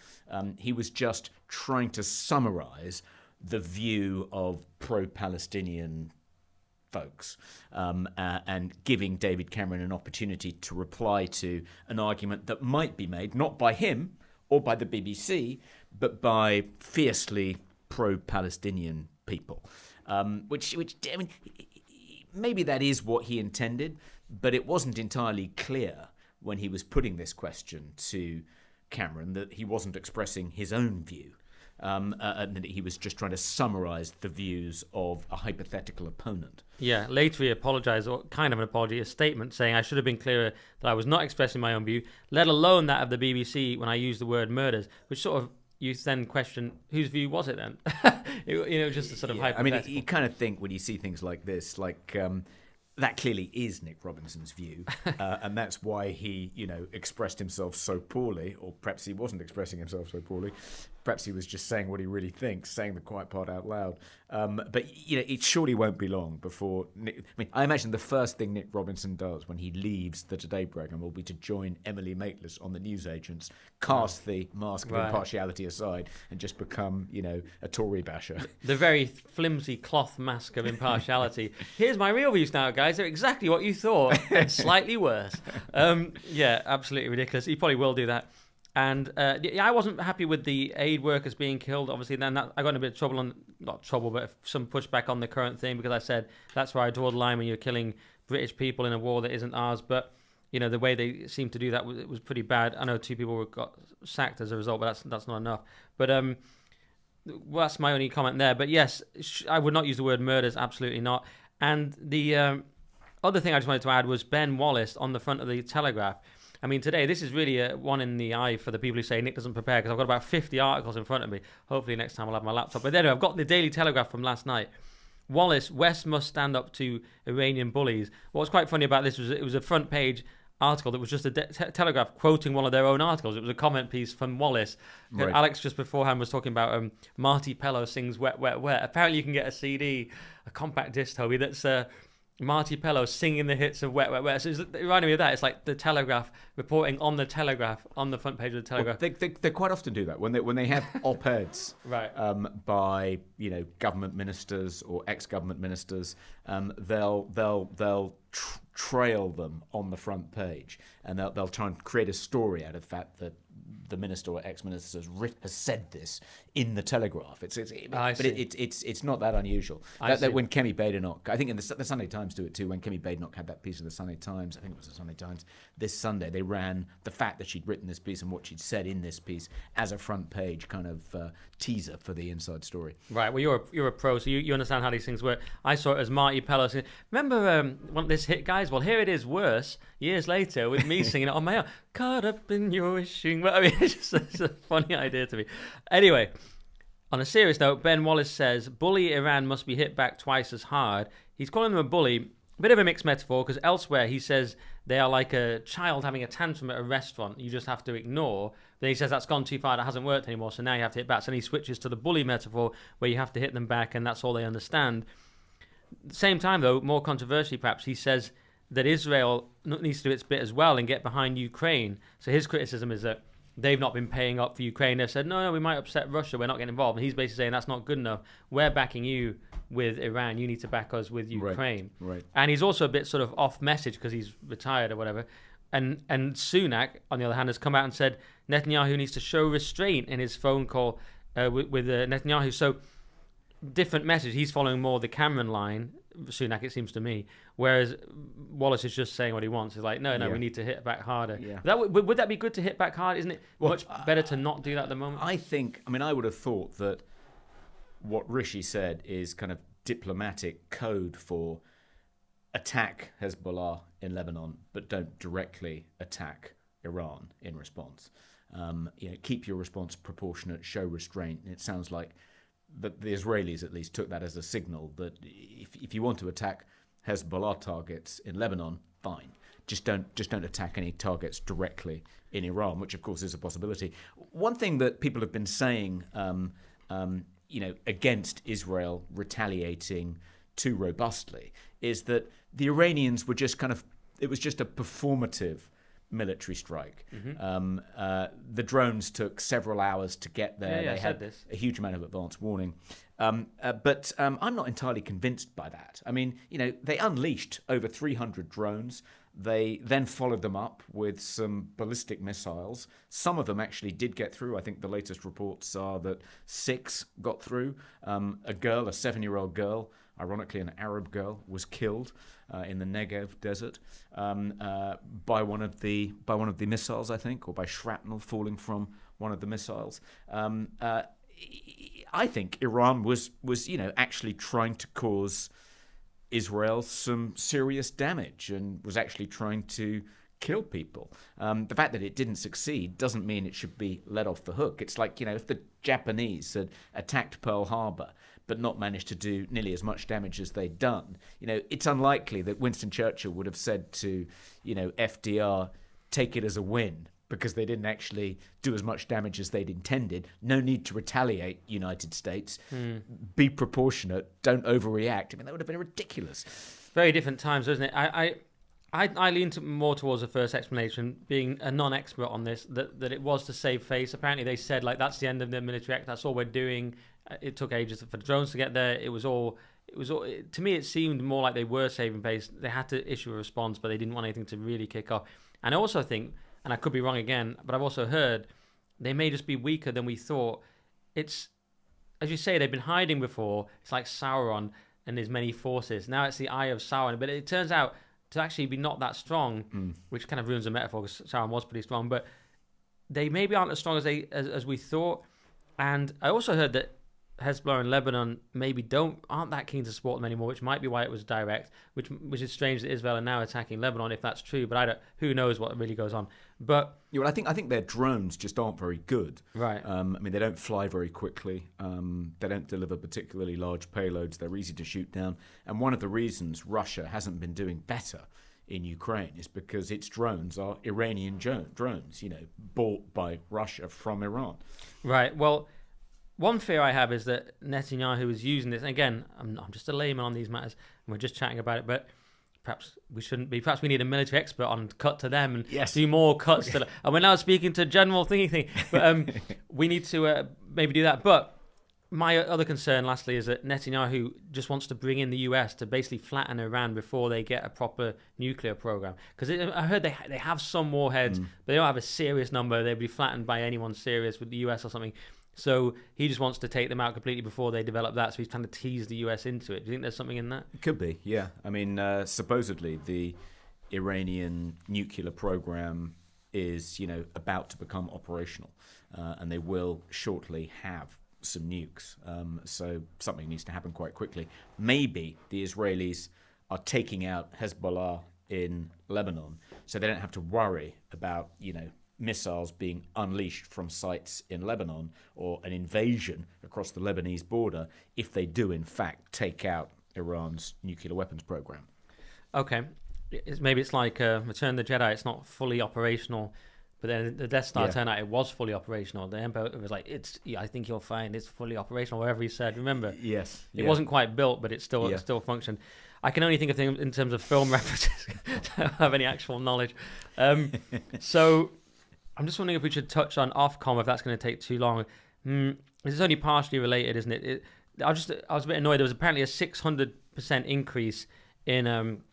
He was just trying to summarize the view of pro-Palestinian folks and giving David Cameron an opportunity to reply to an argument that might be made not by him or by the BBC, but by fiercely pro-Palestinian people, which I mean, maybe that is what he intended, but it wasn't entirely clear when he was putting this question to Cameron that he wasn't expressing his own view. And that he was just trying to summarise the views of a hypothetical opponent. Yeah, later he apologised, or kind of an apology, a statement saying, I should have been clearer that I was not expressing my own view, let alone that of the BBC when I used the word murders, which sort of, you then question, whose view was it then? Just a sort of hypothetical. I mean, you kind of think when you see things like this, that clearly is Nick Robinson's view, and that's why he, expressed himself so poorly, or perhaps he wasn't expressing himself so poorly. Perhaps he was just saying what he really thinks, saying the quiet part out loud. But it surely won't be long before I imagine the first thing Nick Robinson does when he leaves the Today programme will be to join Emily Maitlis on the newsagents, cast the mask of impartiality aside, and just become, a Tory basher. The very flimsy cloth mask of impartiality. Here's my real views now, guys. They're exactly what you thought, and slightly worse. Absolutely ridiculous. He probably will do that. And I wasn't happy with the aid workers being killed. Obviously, then I got in a bit of trouble not trouble, but some pushback on the current thing, because I said that's where I draw the line when you're killing British people in a war that isn't ours. But the way they seemed to do that was pretty bad. I know 2 people got sacked as a result, but that's not enough. But that's my only comment there. But yes, I would not use the word murders. Absolutely not. And the other thing I just wanted to add was Ben Wallace on the front of the Telegraph. I mean, today, this is really a one in the eye for the people who say Nick doesn't prepare, because I've got about 50 articles in front of me. Hopefully next time I'll have my laptop. But anyway, I've got the Daily Telegraph from last night. Wallace, West must stand up to Iranian bullies. What was quite funny about this was it was a front page article that was just a Telegraph quoting one of their own articles. It was a comment piece from Wallace. Right. Alex just beforehand was talking about Marty Pellow sings Wet, Wet, Wet. Apparently you can get a CD, a compact disc, Toby, that's... Marty Pellow singing the hits of Wet, Wet, Wet. So it reminded me of that. It's like the Telegraph reporting on the Telegraph, on the front page of the Telegraph. Well, they quite often do that when they have op-eds right. By government ministers or ex-government ministers. They'll trail them on the front page, and they'll try and create a story out of the fact that the minister or ex-minister has said this in the Telegraph. It's not that unusual. That when Kemi Badenoch, I think in the Sunday Times do it too. When Kemi Badenoch had that piece in the Sunday Times, I think it was the Sunday Times this Sunday, they ran the fact that she'd written this piece and what she'd said in this piece as a front page kind of teaser for the inside story. Right. Well, you're a pro, so you understand how these things work. I saw it as Marty Pellow saying, remember one of this hit, guys? Well, here it is worse years later with me singing it on my own. Caught up in your wishing. Well, I mean, it's a funny idea to me. Anyway, on a serious note, Ben Wallace says, bully Iran must be hit back twice as hard. He's calling them a bully. A bit of a mixed metaphor, because elsewhere he says they are like a child having a tantrum at a restaurant you just have to ignore. Then he says that's gone too far, that hasn't worked anymore, so now you have to hit back. So then he switches to the bully metaphor, where you have to hit them back, and that's all they understand. At the same time, though, more controversially perhaps, he says that Israel needs to do its bit as well and get behind Ukraine. So his criticism is that they've not been paying up for Ukraine. They've said, no, we might upset Russia, we're not getting involved. And he's basically saying that's not good enough. We're backing you with Iran. You need to back us with Ukraine. Right. And he's also a bit sort of off message because he's retired or whatever. And Sunak, on the other hand, has come out and said Netanyahu needs to show restraint in his phone call with Netanyahu. So different message. He's following more the Cameron line, Sunak, it seems to me, whereas Wallace is just saying what he wants. He's like, no, we need to hit back harder. Yeah. Would that be good to hit back hard? Isn't it much better to not do that at the moment? I would have thought that what Rishi said is kind of diplomatic code for attack Hezbollah in Lebanon, but don't directly attack Iran in response. Keep your response proportionate, show restraint. It sounds like the Israelis at least took that as a signal that if you want to attack Hezbollah targets in Lebanon, fine. Just don't attack any targets directly in Iran, which of course is a possibility. One thing that people have been saying, against Israel retaliating too robustly, is that the Iranians were just it was just a performative military strike. Mm-hmm. The drones took several hours to get there. Yeah, they had a huge amount of advance warning. But I'm not entirely convinced by that. I mean, they unleashed over 300 drones. They then followed them up with some ballistic missiles. Some of them actually did get through. I think the latest reports are that 6 got through. A 7-year-old girl, ironically an Arab girl, was killed in the Negev desert by one of the missiles, I think, or by shrapnel falling from one of the missiles. I think Iran was actually trying to cause Israel some serious damage and was actually trying to kill people. The fact that it didn't succeed doesn't mean it should be let off the hook. It's like, if the Japanese had attacked Pearl Harbor but not managed to do nearly as much damage as they'd done, it's unlikely that Winston Churchill would have said to, FDR, take it as a win, because they didn't actually do as much damage as they'd intended. No need to retaliate, United States. Be proportionate. Don't overreact. I mean, that would have been ridiculous. Very different times, isn't it? I lean more towards the first explanation, being a non-expert on this, that it was to save face. Apparently they said, that's the end of the military act. That's all we're doing. It took ages for the drones to get there. It was all, to me, it seemed more like they were saving face. They had to issue a response, but they didn't want anything to really kick off. And I also think, and I could be wrong again, but I've also heard they may just be weaker than we thought. It's, as you say, they've been hiding before. It's like Sauron and his many forces. Now it's the Eye of Sauron. But it turns out to actually be not that strong, which kind of ruins the metaphor because Sauron was pretty strong. But they maybe aren't as strong as we thought. And I also heard that Hezbollah and Lebanon maybe aren't that keen to support them anymore, which might be why it was direct, which is strange that Israel are now attacking Lebanon if that's true, but who knows what really goes on. But I think their drones just aren't very good. Right. They don't fly very quickly. They don't deliver particularly large payloads. They're easy to shoot down. And one of the reasons Russia hasn't been doing better in Ukraine is because its drones are Iranian drones, bought by Russia from Iran. Right. Well, one fear I have is that Netanyahu is using this. And again, I'm just a layman on these matters, and we're just chatting about it. But perhaps we shouldn't be. Perhaps we need a military expert on cut to them and do more cuts. And we're now speaking to general thingy. But we need to maybe do that. But my other concern, lastly, is that Netanyahu just wants to bring in the US to basically flatten Iran before they get a proper nuclear program. Because I heard they have some warheads, but they don't have a serious number. They'll be flattened by anyone serious with the US or something. So he just wants to take them out completely before they develop that. So he's trying to tease the US into it. Do you think there's something in that? It could be, yeah. I mean, supposedly the Iranian nuclear program is, about to become operational, and they will shortly have some nukes. So something needs to happen quite quickly. Maybe the Israelis are taking out Hezbollah in Lebanon, so they don't have to worry about, missiles being unleashed from sites in Lebanon or an invasion across the Lebanese border if they do, in fact, take out Iran's nuclear weapons program. Okay. Maybe it's like Return of the Jedi. It's not fully operational, but then the Death Star turned out it was fully operational. The Emperor was like, I think you'll find it's fully operational, whatever he said. Remember? Yes. It wasn't quite built, but it still functioned. I can only think of things in terms of film references. I don't have any actual knowledge. So I'm just wondering if we should touch on Ofcom, if that's going to take too long. This is only partially related, isn't it? I was a bit annoyed. There was apparently a 600% increase in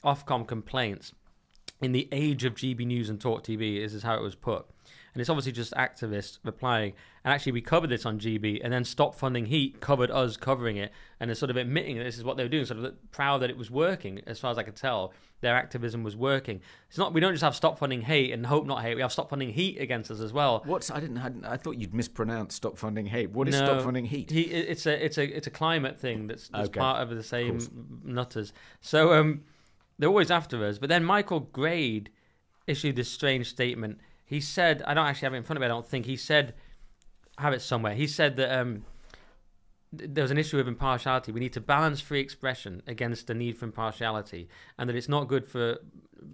Ofcom complaints in the age of GB News and Talk TV. This is how it was put. And it's obviously just activists replying. And actually, we covered this on GB, and then Stop Funding Heat covered us covering it, and they're sort of admitting that this is what they were doing, sort of proud that it was working, as far as I could tell. Their activism was working. It's not. We don't just have Stop Funding Hate and Hope Not Hate. We have Stop Funding Heat against us as well. I thought you'd mispronounced Stop Funding Hate. What is Stop Funding Heat? It's a climate thing that's part of the same nutters. So they're always after us. But then Michael Grade issued this strange statement. He said, I don't actually have it in front of me, I don't think. He said, I have it somewhere. He said that there was an issue of impartiality. We need to balance free expression against the need for impartiality, and that it's not good for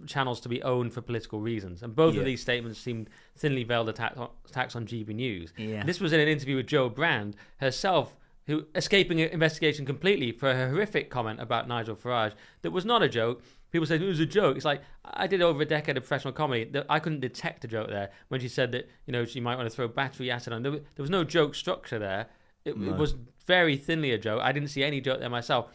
channels to be owned for political reasons. And both of these statements seemed thinly veiled attacks on GB News. Yeah. This was in an interview with Jo Brand herself, who escaping an investigation completely for a horrific comment about Nigel Farage that was not a joke. People said it was a joke. It's like, I did over a decade of professional comedy. I couldn't detect a joke there when she said that, she might want to throw battery acid on. There was no joke structure there. It was very thinly a joke. I didn't see any joke there myself.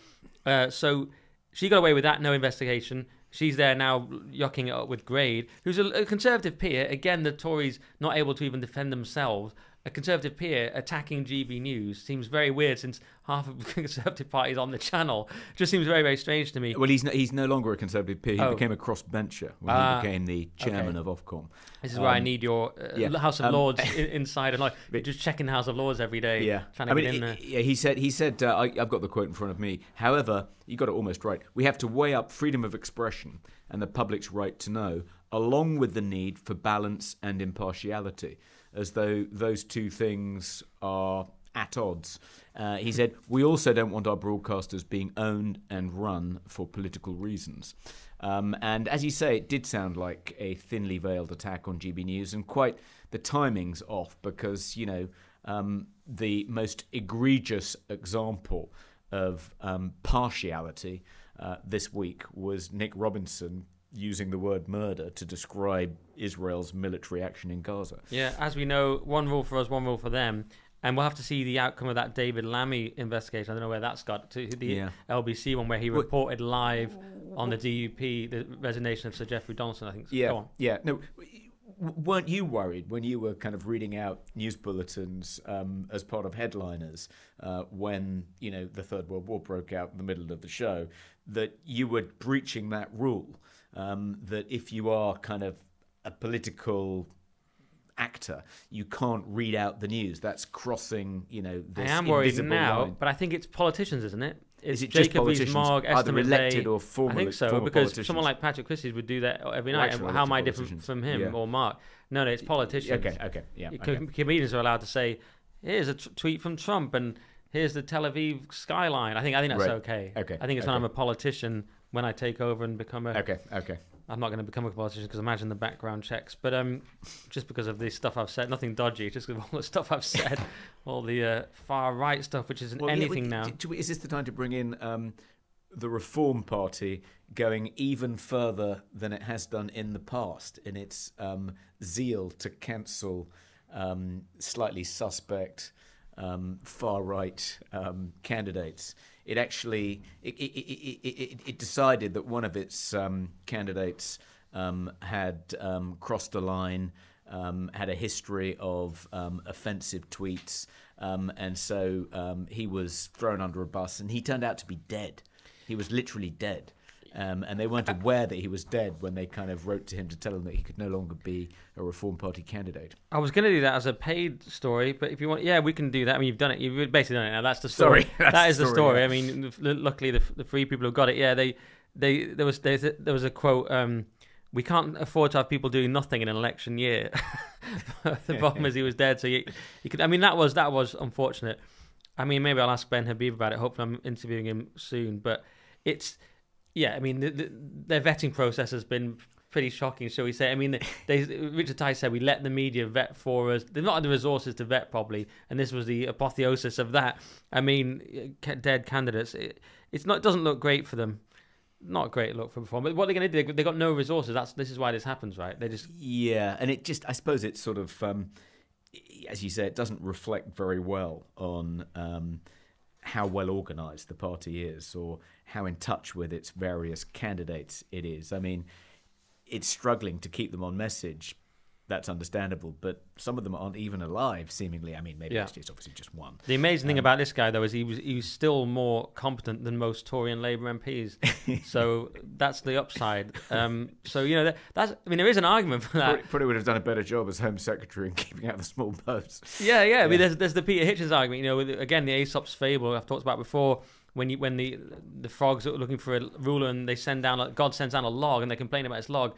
So she got away with that, no investigation. She's there now yucking it up with Grade, who's a Conservative peer. Again, the Tories not able to even defend themselves. A Conservative peer attacking GB News seems very weird, since half of the Conservative Party is on the channel. It just seems very, very strange to me. Well, he's no longer a Conservative peer. He became a crossbencher when he became the chairman of Ofcom. This is where I need your House of Lords inside, and just checking the House of Lords every day. Yeah, trying to get in there. Yeah, he said. I've got the quote in front of me. However, you got it almost right. We have to weigh up freedom of expression and the public's right to know, along with the need for balance and impartiality, as though those two things are at odds. He said, we also don't want our broadcasters being owned and run for political reasons. And as you say, it did sound like a thinly veiled attack on GB News, and quite the timing's off, because, the most egregious example of partiality this week was Nick Robinson using the word murder to describe Israel's military action in Gaza. Yeah, as we know, one rule for us, one rule for them. And we'll have to see the outcome of that David Lammy investigation. I don't know where that's got to. The LBC one, where he reported live on the DUP the resignation of Sir Geoffrey Donaldson, I think. Yeah, go on. Yeah. No, weren't you worried when you were kind of reading out news bulletins as part of headliners when, the Third World War broke out in the middle of the show, that you were breaching that rule? That if you are kind of a political actor, you can't read out the news. That's crossing, this I am worried now, line. But I think it's politicians, isn't it? Is it just politicians, either elected or former? I think so, because someone like Patrick Christys would do that every night. And how am I different from him or Mark? No, it's politicians. Okay, yeah. Comedians are allowed to say, here's a tweet from Trump, and here's the Tel Aviv skyline. I think that's okay. Okay. I think it's when I'm a politician, when I take over and become a... Okay. I'm not going to become a politician, because imagine the background checks. But just because of the stuff I've said, nothing dodgy, just because of all the stuff I've said, all the far right stuff, which isn't anything now. Is this the time to bring in the Reform Party going even further than it has done in the past in its zeal to cancel slightly suspect far right candidates? It actually it decided that one of its candidates had crossed the line, had a history of offensive tweets, and so he was thrown under a bus, and he turned out to be dead. He was literally dead. And they weren't aware that he was dead when they kind of wrote to him to tell him that he could no longer be a Reform Party candidate. I was going to do that as a paid story, but if you want, we can do that. I mean, you've done it. You've basically done it now. That's the story. That is the story. Yeah. I mean, luckily the free people who got it. Yeah, there was a quote we can't afford to have people doing nothing in an election year. The problem is he was dead, so you could. I mean, that was unfortunate. I mean, maybe I'll ask Ben Habib about it. Hopefully, I'm interviewing him soon. But it's, yeah. I mean, their vetting process has been pretty shocking, shall we say? I mean, Richard Tice said we let the media vet for us. They've not had the resources to vet properly, and this was the apotheosis of that. I mean, dead candidates. It doesn't look great for them. Not a great look for performance. But what are they going to do? They got no resources. This is why this happens, right? They just and it just, I suppose it's sort of, as you say, it doesn't reflect very well on how well organised the party is or how in touch with its various candidates it is. I mean, it's struggling to keep them on message. That's understandable, but some of them aren't even alive, seemingly. I mean, maybe it's obviously just one. The amazing thing about this guy, though, is he was still more competent than most Tory and Labour MPs. So that's the upside. So, you know, that's. I mean, there is an argument for that. Probably would have done a better job as Home Secretary in keeping out the small boats. Yeah. I mean, there's the Peter Hitchens argument. You know, again, the Aesop's fable I've talked about before. When the frogs are looking for a ruler and God sends down a log and they complain about his log.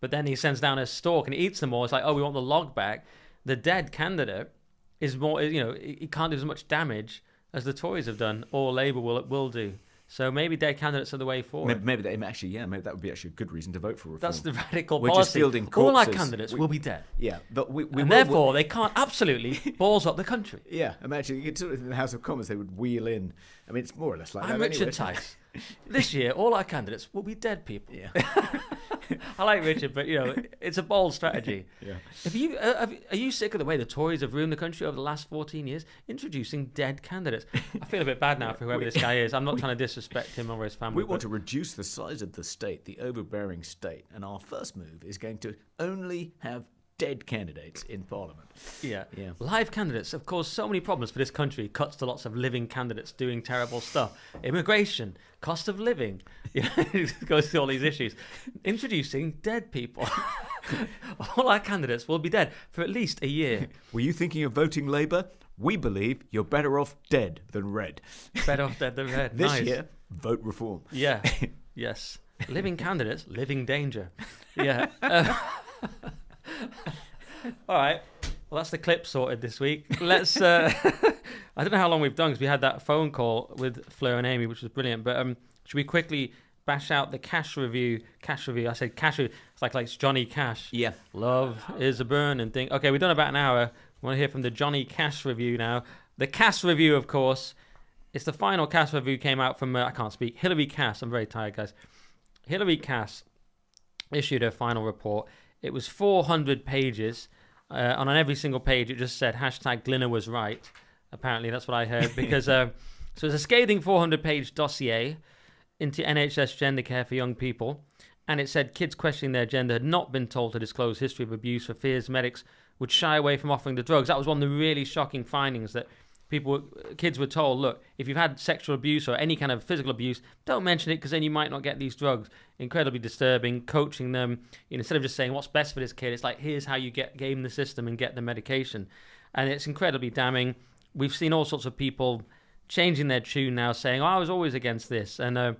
But then he sends down a stork and he eats them all. It's like, oh, we want the log back. The dead candidate is more, you know, he can't do as much damage as the Tories have done, or Labour will do. So maybe dead candidates are the way forward. Maybe that would be actually a good reason to vote for reform. That's the radical We're policy. just fielding corpses. All our candidates will be dead. Yeah, but therefore they can't absolutely balls up the country. Yeah, imagine in the House of Commons they would wheel in. I mean, it's more or less like I'm that. Richard Tice. This year, all our candidates will be dead people. Yeah. I like Richard, but you know, it's a bold strategy. Yeah. Are you sick of the way the Tories have ruined the country over the last 14 years, introducing dead candidates? I feel a bit bad now for whoever this guy is. I'm not trying to disrespect him or his family. We want to reduce the size of the state, the overbearing state, and our first move is going to only have dead candidates in Parliament. Yeah. Live candidates have caused so many problems for this country. Cuts to lots of living candidates doing terrible stuff. Immigration, cost of living. It goes through all these issues. Introducing dead people. All our candidates will be dead for at least a year. Were you thinking of voting Labour? We believe you're better off dead than red. Better off dead than red. This year, vote reform. Yeah. Yes. Living candidates, living danger. Yeah. All right. Well, that's the clip sorted this week. Let's. I don't know how long we've done because we had that phone call with Fleur and Amy, which was brilliant. But should we quickly bash out the cash review? Cash review. I said cash review. It's like it's Johnny Cash. Yeah. Love is a burning thing. Okay, we've done about an hour. We want to hear from the Johnny Cash review now. The Cash review, of course. It's the final Cash review. Came out from I can't speak. Hilary Cass. I'm very tired, guys. Hilary Cass issued her final report. It was 400 pages, and on every single page it just said #Glinner was right. Apparently that's what I heard, because so it's a scathing 400-page dossier into NHS gender care for young people, and it said kids questioning their gender had not been told to disclose history of abuse for fears medics would shy away from offering the drugs. That was one of the really shocking findings, that kids were told, look, if you've had sexual abuse or any kind of physical abuse, don't mention it because then you might not get these drugs. Incredibly disturbing. Coaching them, instead of just saying what's best for this kid, it's like, here's how you game the system and get the medication. And it's incredibly damning. We've seen all sorts of people changing their tune now, saying, I was always against this. And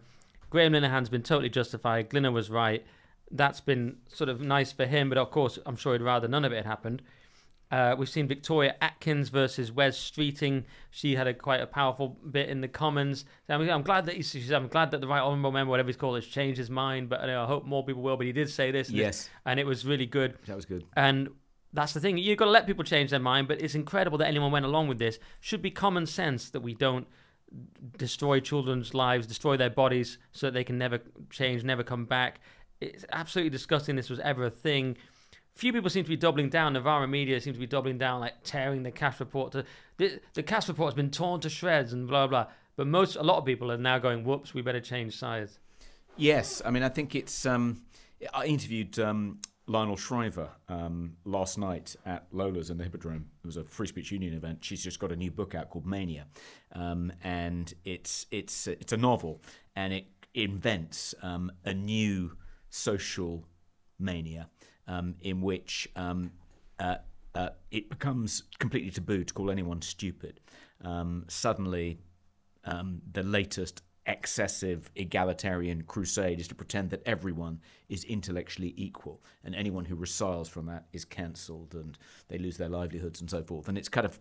Graham Linehan's been totally justified. Glinner was right. That's been sort of nice for him, but of course I'm sure he'd rather none of it had happened. We've seen Victoria Atkins versus Wes Streeting. She had quite a powerful bit in the Commons. I'm glad that I'm glad that the Right Honourable Member, whatever he's called, has changed his mind. But I hope more people will. But he did say this, yes, and it was really good. That was good. And that's the thing. You've got to let people change their mind. But it's incredible that anyone went along with this. Should be common sense that we don't destroy children's lives, destroy their bodies, so that they can never change, never come back. It's absolutely disgusting this was ever a thing. Few people seem to be doubling down. Navarra media seem to be doubling down, like tearing the Cash report. The Cash report has been torn to shreds and blah, blah. But a lot of people are now going, whoops, we better change sides. Yes. I mean, I think it's... I interviewed Lionel Shriver last night at Lola's in the Hippodrome. It was a Free Speech Union event. She's just got a new book out called Mania. And it's a novel, and it invents a new social mania. In which it becomes completely taboo to call anyone stupid. Suddenly, the latest excessive egalitarian crusade is to pretend that everyone is intellectually equal, and anyone who resiles from that is cancelled and they lose their livelihoods and so forth. And it's kind of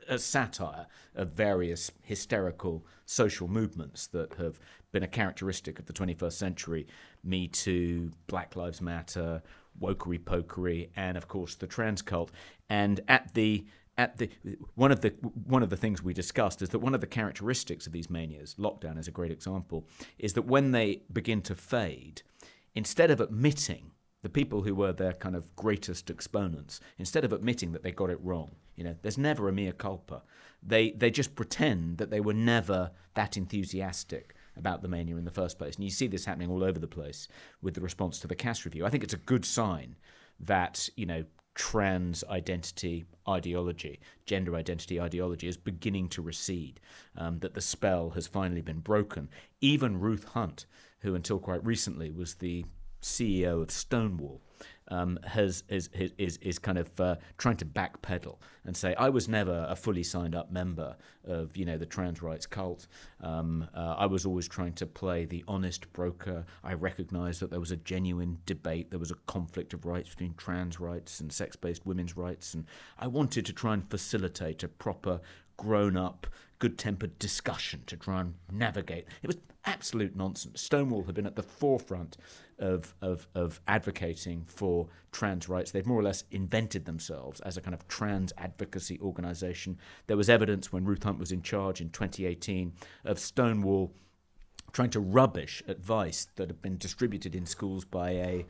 a satire of various hysterical social movements that have been a characteristic of the 21st century: Me Too, Black Lives Matter, wokery-pokery, and of course the trans cult. And one of the things we discussed is that one of the characteristics of these manias, lockdown is a great example, is that when they begin to fade, instead of admitting, the people who were their kind of greatest exponents, instead of admitting that they got it wrong, there's never a mea culpa. They just pretend that they were never that enthusiastic about the mania in the first place. And you see this happening all over the place with the response to the Cass review. I think it's a good sign that, trans identity ideology, gender identity ideology is beginning to recede, that the spell has finally been broken. Even Ruth Hunt, who until quite recently was the CEO of Stonewall, is kind of trying to backpedal and say, I was never a fully signed up member of the trans rights cult. I was always trying to play the honest broker. I recognized that there was a genuine debate. There was a conflict of rights between trans rights and sex-based women's rights, and I wanted to try and facilitate a proper, grown-up, good-tempered discussion to try and navigate. It was absolute nonsense. Stonewall had been at the forefront of advocating for trans rights. They've more or less invented themselves as a kind of trans advocacy organisation. There was evidence when Ruth Hunt was in charge in 2018 of Stonewall trying to rubbish advice that had been distributed in schools by a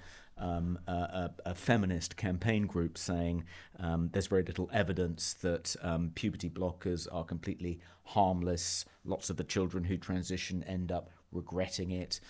feminist campaign group, saying there's very little evidence that puberty blockers are completely harmless. Lots of the children who transition end up regretting it.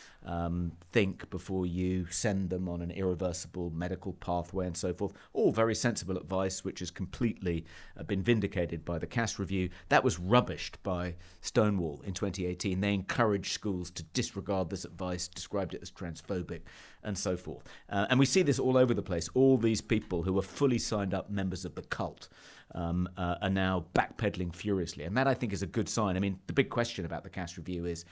Think before you send them on an irreversible medical pathway and so forth. All very sensible advice, which has completely been vindicated by the Cass review. That was rubbished by Stonewall in 2018. They encouraged schools to disregard this advice, described it as transphobic and so forth. And we see this all over the place. All these people who are fully signed up members of the cult are now backpedaling furiously. And that, I think, is a good sign. I mean, the big question about the Cass review is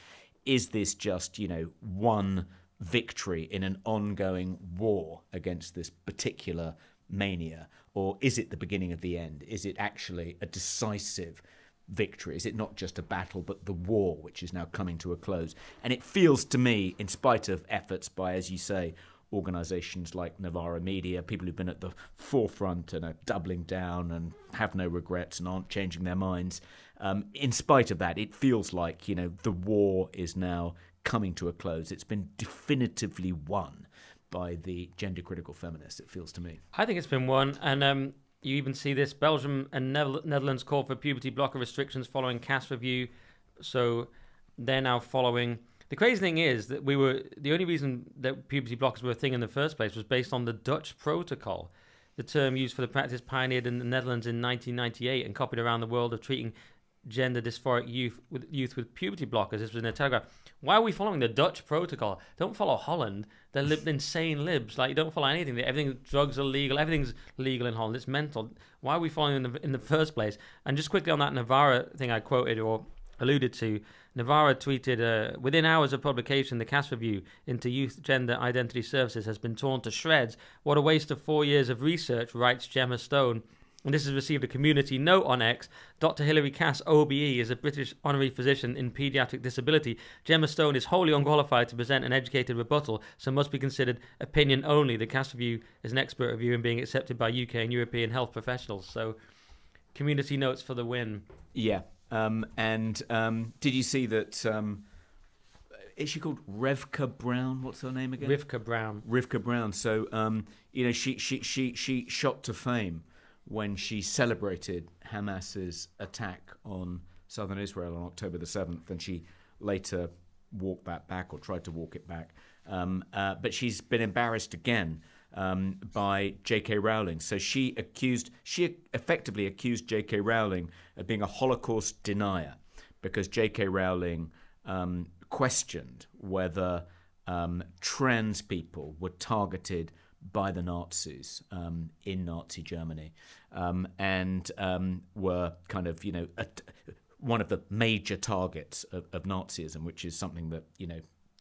this just, one victory in an ongoing war against this particular mania? Or is it the beginning of the end? Is it actually a decisive victory? Is it not just a battle, but the war, which is now coming to a close? And it feels to me, in spite of efforts by, as you say, organisations like Novara Media, people who've been at the forefront and are doubling down and have no regrets and aren't changing their minds, in spite of that, it feels like, the war is now coming to a close. It's been definitively won by the gender-critical feminists, it feels to me. I think it's been won, and you even see this. Belgium and Netherlands called for puberty blocker restrictions following Cass review, so they're now following. The crazy thing is that the only reason that puberty blockers were a thing in the first place was based on the Dutch protocol, the term used for the practice pioneered in the Netherlands in 1998 and copied around the world of treating gender dysphoric youth with puberty blockers. This was in a Telegraph. Why are we following the Dutch protocol? Don't follow Holland. They're insane libs. Like, you don't follow anything. Everything, drugs are legal. Everything's legal in Holland. It's mental. Why are we following them in the first place? And just quickly on that Novara thing I quoted or alluded to, Novara tweeted, within hours of publication, the Cass review into youth gender identity services has been torn to shreds. What a waste of 4 years of research, writes Gemma Stone. And this has received a community note on X. Dr. Hilary Cass, OBE, is a British honorary physician in paediatric disability. Gemma Stone is wholly unqualified to present an educated rebuttal, so must be considered opinion only. The Cass review is an expert review and being accepted by UK and European health professionals. So, community notes for the win. Yeah. Did you see that? Is she called Revka Brown? What's her name again? Rivka Brown. Rivka Brown. So, she shot to fame when she celebrated Hamas's attack on southern Israel on October the 7th, and she later walked that back or tried to walk it back. But she's been embarrassed again by J.K. Rowling. So she effectively accused J.K. Rowling of being a Holocaust denier, because J.K. Rowling questioned whether trans people were targeted by the Nazis in Nazi Germany, and were kind of, one of the major targets of Nazism, which is something that,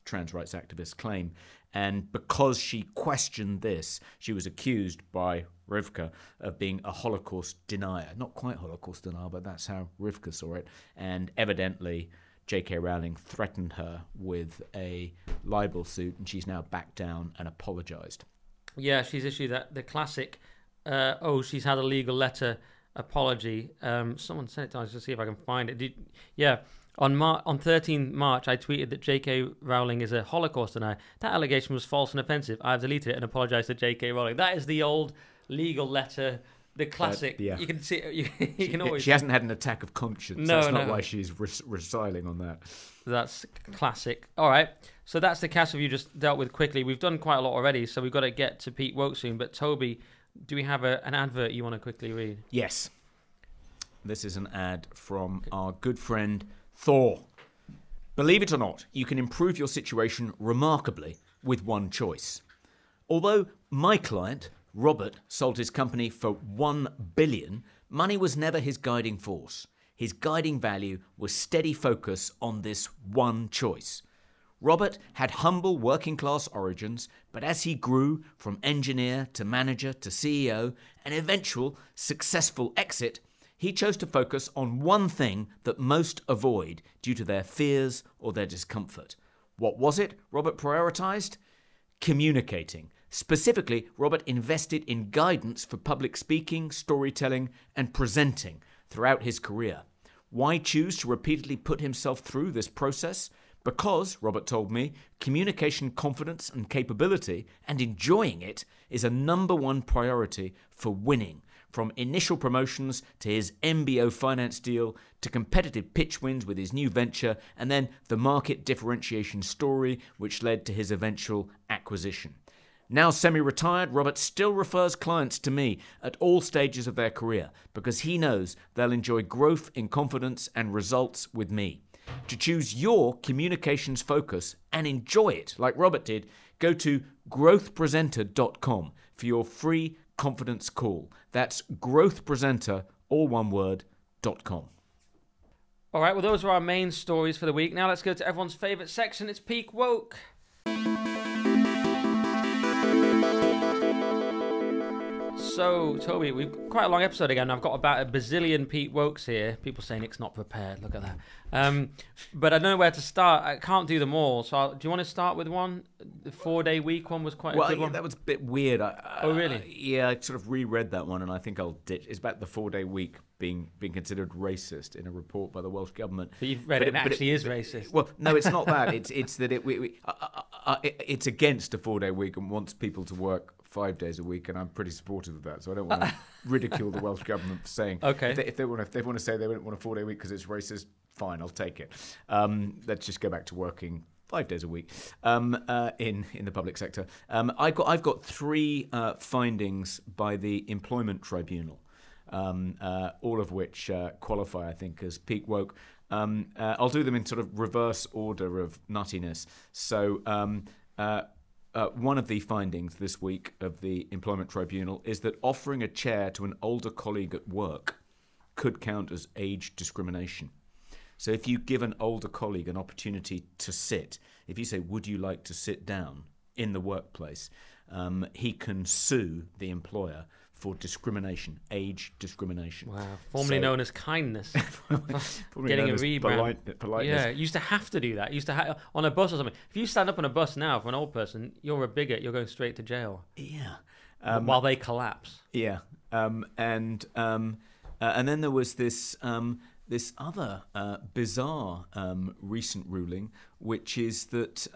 trans rights activists claim. And because she questioned this, she was accused by Rivka of being a Holocaust denier. Not quite Holocaust denier, but that's how Rivka saw it. And evidently, J.K. Rowling threatened her with a libel suit, and she's now backed down and apologised. Yeah, she's issued the classic, she's had a legal letter apology. Someone sent it to us to see if I can find it. On 13 March, I tweeted that J.K. Rowling is a Holocaust denier. That allegation was false and offensive. I've deleted it and apologised to J.K. Rowling. That is the old legal letter, the classic. Yeah. You can see. You can always. She hasn't had an attack of conscience. No, that's not why she's resiling on that. That's classic. All right. So that's the cast review just dealt with quickly. We've done quite a lot already, so we've got to get to Pete Woke soon. But Toby, do we have an advert you want to quickly read? Yes. This is an ad from our good friend Thor. Believe it or not, you can improve your situation remarkably with one choice. Although my client, Robert, sold his company for $1 billion, money was never his guiding force. His guiding value was steady focus on this one choice. Robert had humble working-class origins, but as he grew from engineer to manager to CEO, an eventual successful exit, he chose to focus on one thing that most avoid due to their fears or their discomfort. What was it Robert prioritized? Communicating. Specifically, Robert invested in guidance for public speaking, storytelling, and presenting throughout his career. Why choose to repeatedly put himself through this process? Because, Robert told me, communication confidence and capability and enjoying it is a number one priority for winning. From initial promotions to his MBO finance deal to competitive pitch wins with his new venture and then the market differentiation story which led to his eventual acquisition. Now semi-retired, Robert still refers clients to me at all stages of their career because he knows they'll enjoy growth in confidence and results with me. To choose your communications focus and enjoy it like Robert did, go to growthpresenter.com for your free confidence call. That's growthpresenter, all one word, .com. All right, well, those are our main stories for the week. Now let's go to everyone's favourite section. It's Peak Woke. So, Toby, we've got quite a long episode again. I've got about a bazillion Pete Wokes here. People say Nick's not prepared. Look at that. But I don't know where to start. I can't do them all. So, do you want to start with one? The 4-day week one was quite a good one. That was a bit weird. Oh, really? Yeah, I sort of reread that one, and I think I'll ditch. It's about the 4-day week being considered racist in a report by the Welsh government. But you've read it actually is racist. Well, no, it's not that. It's that it's against a 4-day week and wants people to work 5 days a week, and I'm pretty supportive of that. So I don't want to ridicule the Welsh government for saying if they want to say they don't want a 4-day week because it's racist. Fine, I'll take it. Let's just go back to working 5 days a week in the public sector. I've got 3 findings by the Employment Tribunal, all of which qualify, I think, as peak woke. I'll do them in sort of reverse order of nuttiness. So one of the findings this week of the Employment Tribunal is that offering a chair to an older colleague at work could count as age discrimination. So if you give an older colleague an opportunity to sit, if you say, would you like to sit down in the workplace, he can sue the employer for discrimination, age discrimination. Wow, formerly known as kindness. Getting a rebrand. Politeness. Yeah, you used to have to do that. You used to on a bus or something. If you stand up on a bus now for an old person, you're a bigot. You're going straight to jail. Yeah. While they collapse. Yeah. And then there was this other bizarre recent ruling, which is that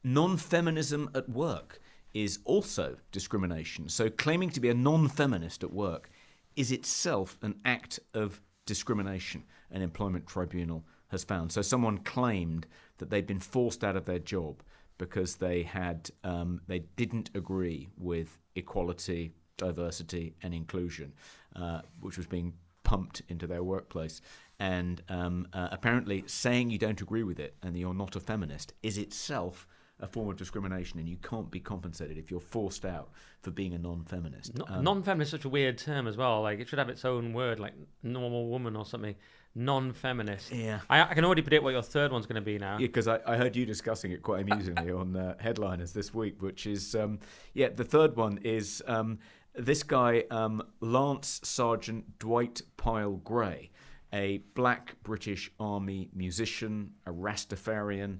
non-feminism at work is also discrimination. So claiming to be a non-feminist at work is itself an act of discrimination, an employment tribunal has found. So someone claimed that they'd been forced out of their job because they didn't agree with equality, diversity and inclusion, which was being pumped into their workplace. And apparently saying you don't agree with it and you're not a feminist is itself a form of discrimination, and you can't be compensated if you're forced out for being a non-feminist. Non-feminist is such a weird term as well. Like, it should have its own word, like normal woman or something. Non-feminist. Yeah. I can already predict what your third one's going to be now. Yeah, because I heard you discussing it quite amusingly on Headliners this week, which is, the third one is this guy, Lance Sergeant Dwight Pyle Gray, a black British Army musician, a Rastafarian.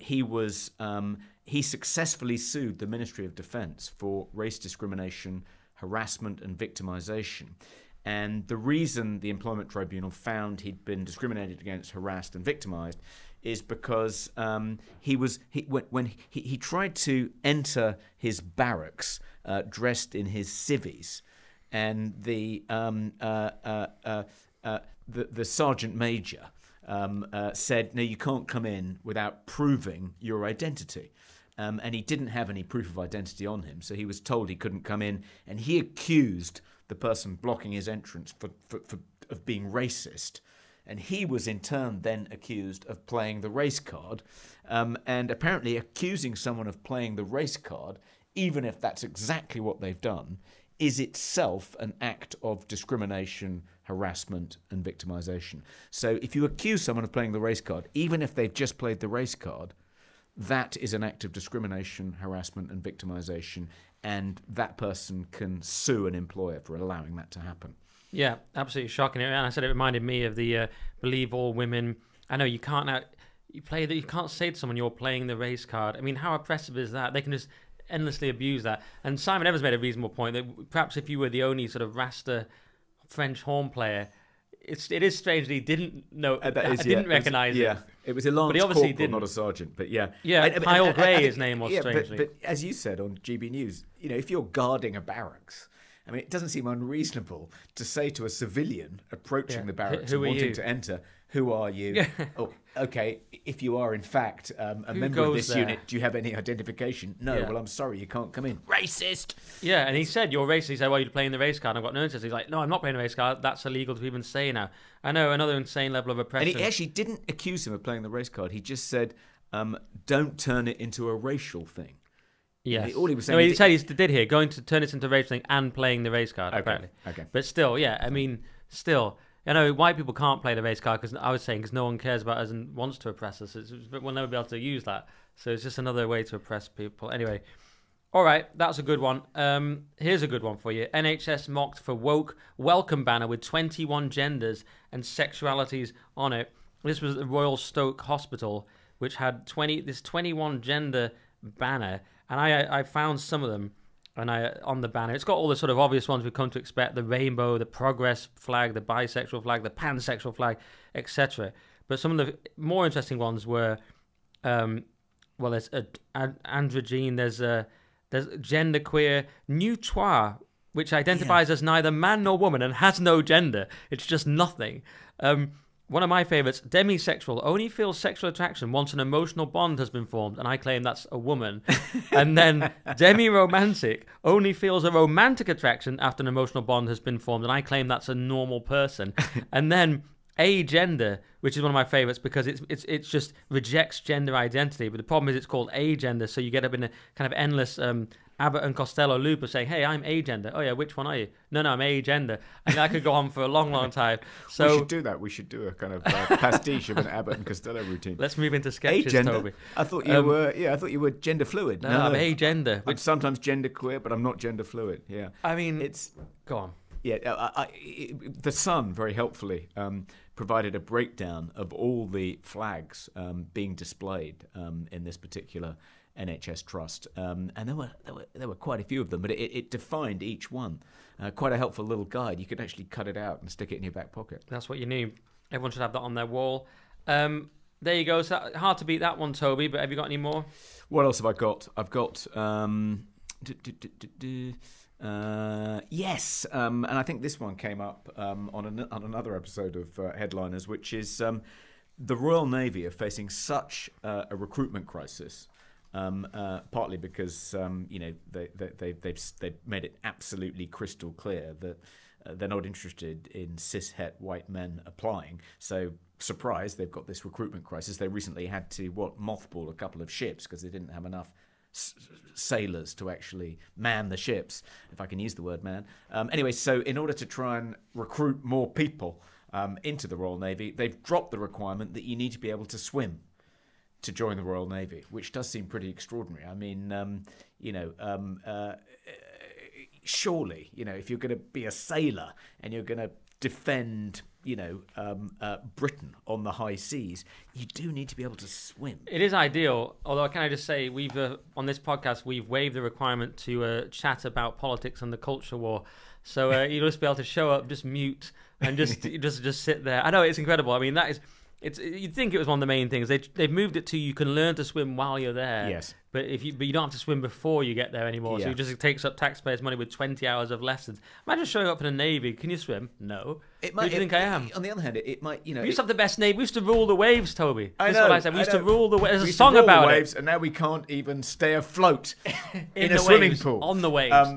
He successfully sued the Ministry of Defence for race discrimination, harassment and victimisation. And the reason the Employment Tribunal found he'd been discriminated against, harassed and victimised is because when he tried to enter his barracks dressed in his civvies, and the sergeant major said, no, you can't come in without proving your identity. And he didn't have any proof of identity on him, so he was told he couldn't come in, and he accused the person blocking his entrance of being racist. And he was in turn then accused of playing the race card, and apparently accusing someone of playing the race card, even if that's exactly what they've done, is itself an act of discrimination, harassment and victimisation. So if you accuse someone of playing the race card, even if they've just played the race card, that is an act of discrimination, harassment and victimisation, and that person can sue an employer for allowing that to happen. Yeah, absolutely shocking. And I said it reminded me of the Believe All Women. I know you can't you can't say to someone you're playing the race card. I mean, how oppressive is that? They can just endlessly abuse that. And Simon Evans made a reasonable point that perhaps if you were the only sort of Rasta French horn player, it is strange that he didn't know. Didn't recognise it. Yeah, it was a lance corporal, not a sergeant. But yeah, Pyle Gray, his name was strangely. But as you said on GB News, if you're guarding a barracks, I mean, it doesn't seem unreasonable to say to a civilian approaching the barracks and wanting to enter, "Who are you?" Oh, okay. If you are in fact a member of this unit, do you have any identification? No. Yeah. Well, I'm sorry, you can't come in. Racist. Yeah, and he said, "You're racist." He said, "Well, you're playing the race card." I've got no interest. He's like, "No, I'm not playing the race card. That's illegal to even say now." I know, another insane level of oppression. And he actually didn't accuse him of playing the race card. He just said, "Don't turn it into a racial thing." Yes. All he was saying. No, he said he did here, going to turn it into a racial thing and playing the race card, apparently. Okay. But still, yeah, I mean, still, white people can't play the race card because I was saying because no one cares about us and wants to oppress us. We'll never be able to use that. So it's just another way to oppress people. Anyway, all right, that's a good one. Here's a good one for you. NHS mocked for woke welcome banner with 21 genders and sexualities on it. This was the Royal Stoke Hospital, which had 21 gender banner. And I found some of them on the banner. It's got all the sort of obvious ones we've come to expect: the rainbow, the progress flag, the bisexual flag, the pansexual flag, etc. But some of the more interesting ones were, there's androgyne, there's genderqueer, neutroir, which identifies as neither man nor woman and has no gender. It's just nothing. One of my favourites, demisexual, only feels sexual attraction once an emotional bond has been formed, and I claim that's a woman. And then demi-romantic, only feels a romantic attraction after an emotional bond has been formed, and I claim that's a normal person. And then agender, which is one of my favourites because it's just rejects gender identity, but the problem is it's called agender, so you get up in a kind of endless Abbott and Costello loop of saying, "Hey, I'm agender." "Oh yeah, which one are you?" "No, I'm agender." And that could go on for a long, long time. So we should do that. We should do a kind of pastiche of an Abbott and Costello routine. Let's move into sketches, agender? Toby. I thought you were. Yeah, I thought you were gender fluid. No, I'm agender. I'm sometimes gender queer, but I'm not gender fluid. Yeah. I mean, go on. Yeah, the Sun very helpfully provided a breakdown of all the flags being displayed in this particular NHS trust, and there were quite a few of them, but it defined each one. Quite a helpful little guide. You could actually cut it out and stick it in your back pocket. That's what you need. Everyone should have that on their wall. There you go. So hard to beat that one, Toby. But have you got any more? What else have I got? I've got yes, and I think this one came up on another episode of Headliners, which is the Royal Navy are facing such a recruitment crisis. Partly because they've made it absolutely crystal clear that they're not interested in cis-het white men applying. So, surprise, they've got this recruitment crisis. They recently had to, mothball a couple of ships because they didn't have enough sailors to actually man the ships, if I can use the word man. Anyway, so in order to try and recruit more people into the Royal Navy, they've dropped the requirement that you need to be able to swim to join the Royal Navy, which does seem pretty extraordinary. I mean, surely, if you're going to be a sailor and you're going to defend Britain on the high seas, you do need to be able to swim. It is ideal, although can I just say, we've on this podcast, we've waived the requirement to chat about politics and the culture war. So you'll just be able to show up, just mute, and just just sit there. I know, it's incredible. I mean, you'd think it was one of the main things. They've moved it to you can learn to swim while you're there. Yes. But you don't have to swim before you get there anymore. Yeah. So it just takes up taxpayers' money with 20 hours of lessons. Imagine showing up in a Navy. Can you swim? No. Who do you think I am? On the other hand, it might, We used to have the best Navy. We used to rule the waves, Toby. I That's know, what I said. We used to rule the waves. There's a We used to song rule about the waves, it. and now we can't even stay afloat in a the swimming waves, pool. on the waves.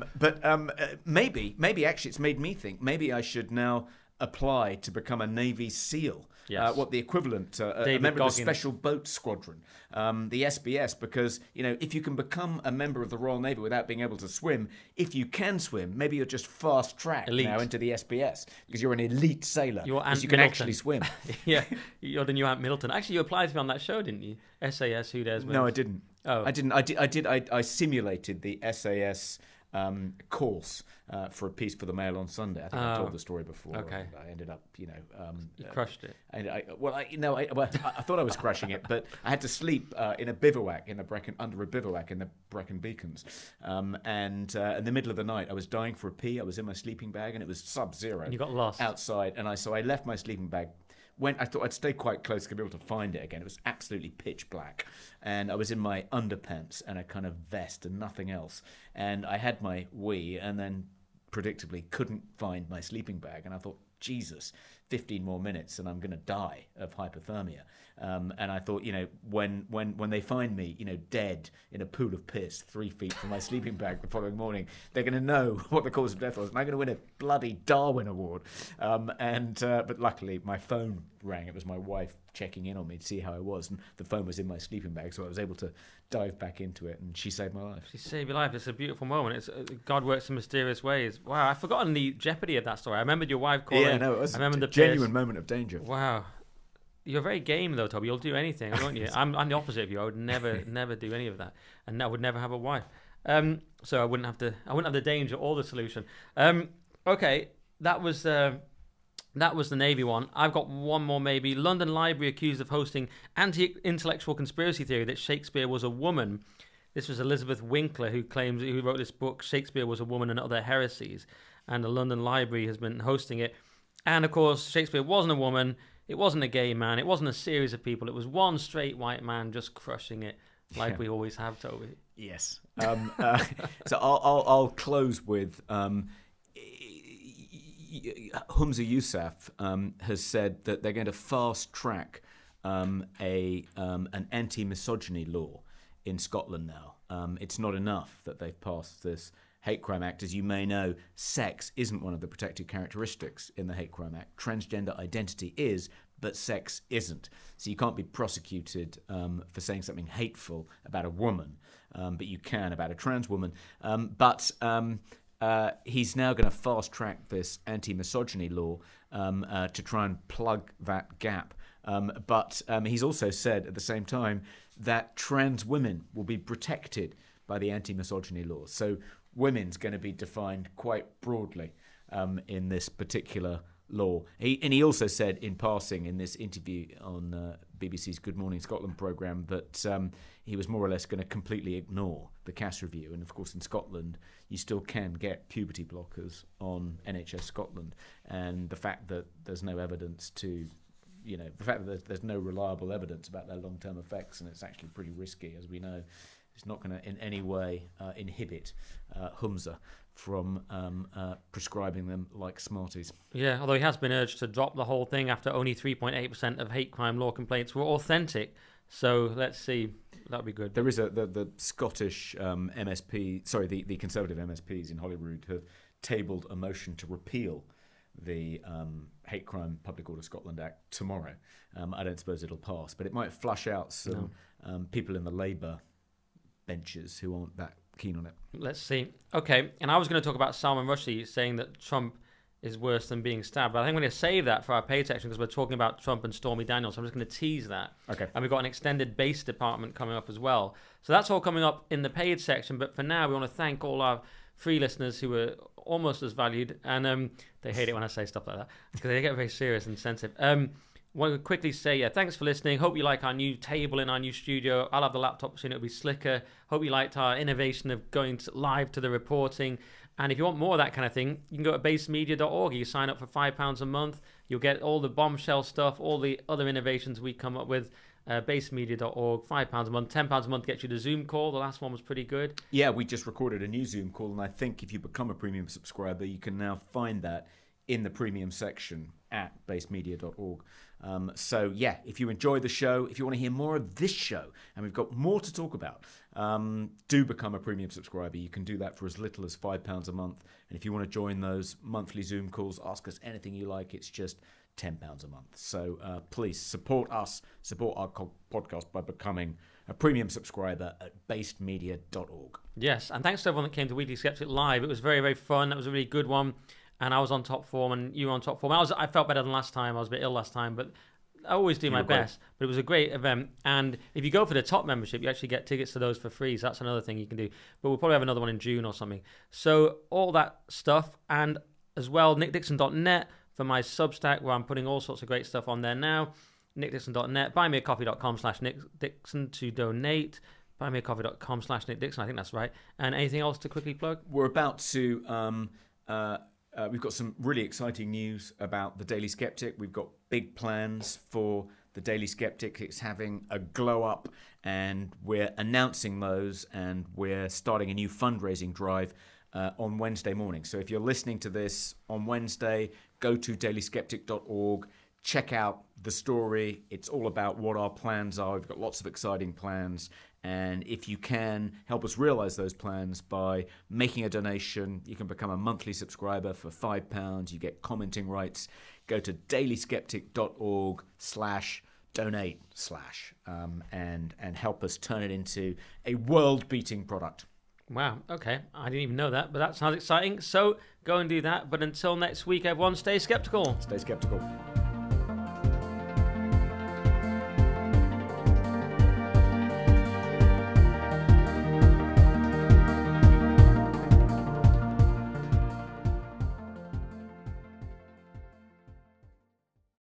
Maybe actually it's made me think, maybe I should now apply to become a Navy SEAL. Yes. What the equivalent, a David member Goggins. of the Special Boat Squadron, the SBS, because, if you can become a member of the Royal Navy without being able to swim, if you can swim, maybe you're just fast-tracked Elite. now into the SBS, because you're an elite sailor, You're because Ant you can Middleton. actually swim. Yeah, you're the new Ant Middleton. Actually, you applied to be on that show, didn't you? SAS, Who Dares Wins? No, I didn't. Oh. I didn't. I simulated the SAS course for a piece for the Mail on Sunday. I think I told the story before. Okay. I ended up, You crushed it. And I thought I was crushing it, but I had to sleep in a bivouac under a bivouac in the Brecon Beacons. And in the middle of the night, I was dying for a pee. I was in my sleeping bag, and it was sub-zero. And you got lost. Outside, and so I left my sleeping bag. I thought I'd stay quite close to be able to find it again. It was absolutely pitch black. And I was in my underpants and a kind of vest and nothing else. And I had my wee and then predictably couldn't find my sleeping bag. And I thought, Jesus, 15 more minutes and I'm going to die of hypothermia. And I thought, when they find me, dead in a pool of piss 3 feet from my sleeping bag the following morning, they're going to know what the cause of death was. And I'm going to win a bloody Darwin Award. But luckily, my phone rang. It was my wife checking in on me to see how I was. And the phone was in my sleeping bag, so I was able to dive back into it. And she saved my life. She saved your life. It's a beautiful moment. God works in mysterious ways. Wow, I've forgotten the jeopardy of that story. I remembered your wife calling. Yeah, no, it was I remember a the genuine piss. moment of danger. Wow. You're very game though, Toby. You'll do anything, won't you? I'm the opposite of you. I would never do any of that, and I would never have a wife. So I wouldn't have the danger or the solution. Okay, that was the Navy one. I've got one more maybe. London Library accused of hosting anti-intellectual conspiracy theory that Shakespeare was a woman. This was Elizabeth Winkler who wrote this book, Shakespeare Was a Woman and Other Heresies, and the London Library has been hosting it. And of course, Shakespeare wasn't a woman. It wasn't a gay man. It wasn't a series of people. It was one straight white man just crushing it, like we always have, Toby. Yes. So I'll close with Humza Yousaf has said that they're going to fast track an anti-misogyny law in Scotland now. It's not enough that they've passed this Hate Crime Act. As you may know, sex isn't one of the protected characteristics in the Hate Crime Act. Transgender identity is, but sex isn't. So you can't be prosecuted for saying something hateful about a woman, but you can about a trans woman. But he's now going to fast-track this anti-misogyny law to try and plug that gap. But he's also said at the same time that trans women will be protected by the anti-misogyny laws. So women's going to be defined quite broadly in this particular law. He also said in passing in this interview on BBC's Good Morning Scotland programme that he was more or less going to completely ignore the Cass review. And of course in Scotland you still can get puberty blockers on NHS Scotland. And the fact that there's no evidence to, the fact that there's no reliable evidence about their long-term effects, and it's actually pretty risky, as we know, it's not going to in any way inhibit Humza from prescribing them like Smarties. Yeah, although he has been urged to drop the whole thing after only 3.8% of hate crime law complaints were authentic. So let's see. That'd be good. There is the Scottish MSP, sorry, the Conservative MSPs in Holyrood have tabled a motion to repeal the Hate Crime Public Order Scotland Act tomorrow. I don't suppose it'll pass, but it might flush out some people in the Labour benches who aren't that keen on it. Let's see. Okay, and I was going to talk about Salman Rushdie saying that Trump is worse than being stabbed, but I think I'm going to save that for our paid section because we're talking about Trump and Stormy Daniels. So I'm just going to tease that. Okay. And we've got an extended base department coming up as well. So that's all coming up in the paid section, but for now we want to thank all our free listeners who are almost as valued, and they hate it when I say stuff like that because they get very serious and sensitive. Want to quickly say, thanks for listening. Hope you like our new table in our new studio. I'll have the laptop soon. It'll be slicker. Hope you liked our innovation of going live to the reporting. And if you want more of that kind of thing, you can go to basemedia.org. You sign up for £5 a month. You'll get all the bombshell stuff, all the other innovations we come up with. Basemedia.org, £5 a month. £10 a month gets you the Zoom call. The last one was pretty good. Yeah, we just recorded a new Zoom call, and I think if you become a premium subscriber, you can now find that in the premium section at basemedia.org. So yeah, if you enjoy the show, if you want to hear more of this show, and we've got more to talk about, do become a premium subscriber. You can do that for as little as £5 a month. And if you want to join those monthly Zoom calls, ask us anything you like, it's just £10 a month. So please support us, support our podcast by becoming a premium subscriber at basemedia.org. Yes, and thanks to everyone that came to Weekly Skeptic Live. It was very, very fun. That was a really good one. And I was on top form, and you were on top form. I felt better than last time. I was a bit ill last time, but I always do my best. But it was a great event. And if you go for the top membership, you actually get tickets to those for free. So that's another thing you can do. But we'll probably have another one in June or something. So all that stuff, and as well, nickdixon.net for my Substack, where I'm putting all sorts of great stuff on there now. nickdixon.net, buymeacoffee.com/nickdixon to donate. Buymeacoffee.com/nickdixon, I think that's right. And anything else to quickly plug? We're about to... we've got some really exciting news about the Daily Skeptic. We've got big plans for the Daily Skeptic. It's having a glow up, and we're announcing those, and we're starting a new fundraising drive on Wednesday morning. So if you're listening to this on Wednesday, go to dailyskeptic.org, check out the story. It's all about what our plans are. We've got lots of exciting plans. And if you can help us realize those plans by making a donation, you can become a monthly subscriber for £5. You get commenting rights. Go to dailyskeptic.org/donate/ and help us turn it into a world-beating product. Wow, okay. I didn't even know that, but that sounds exciting. So go and do that. But until next week, everyone, stay skeptical. Stay skeptical.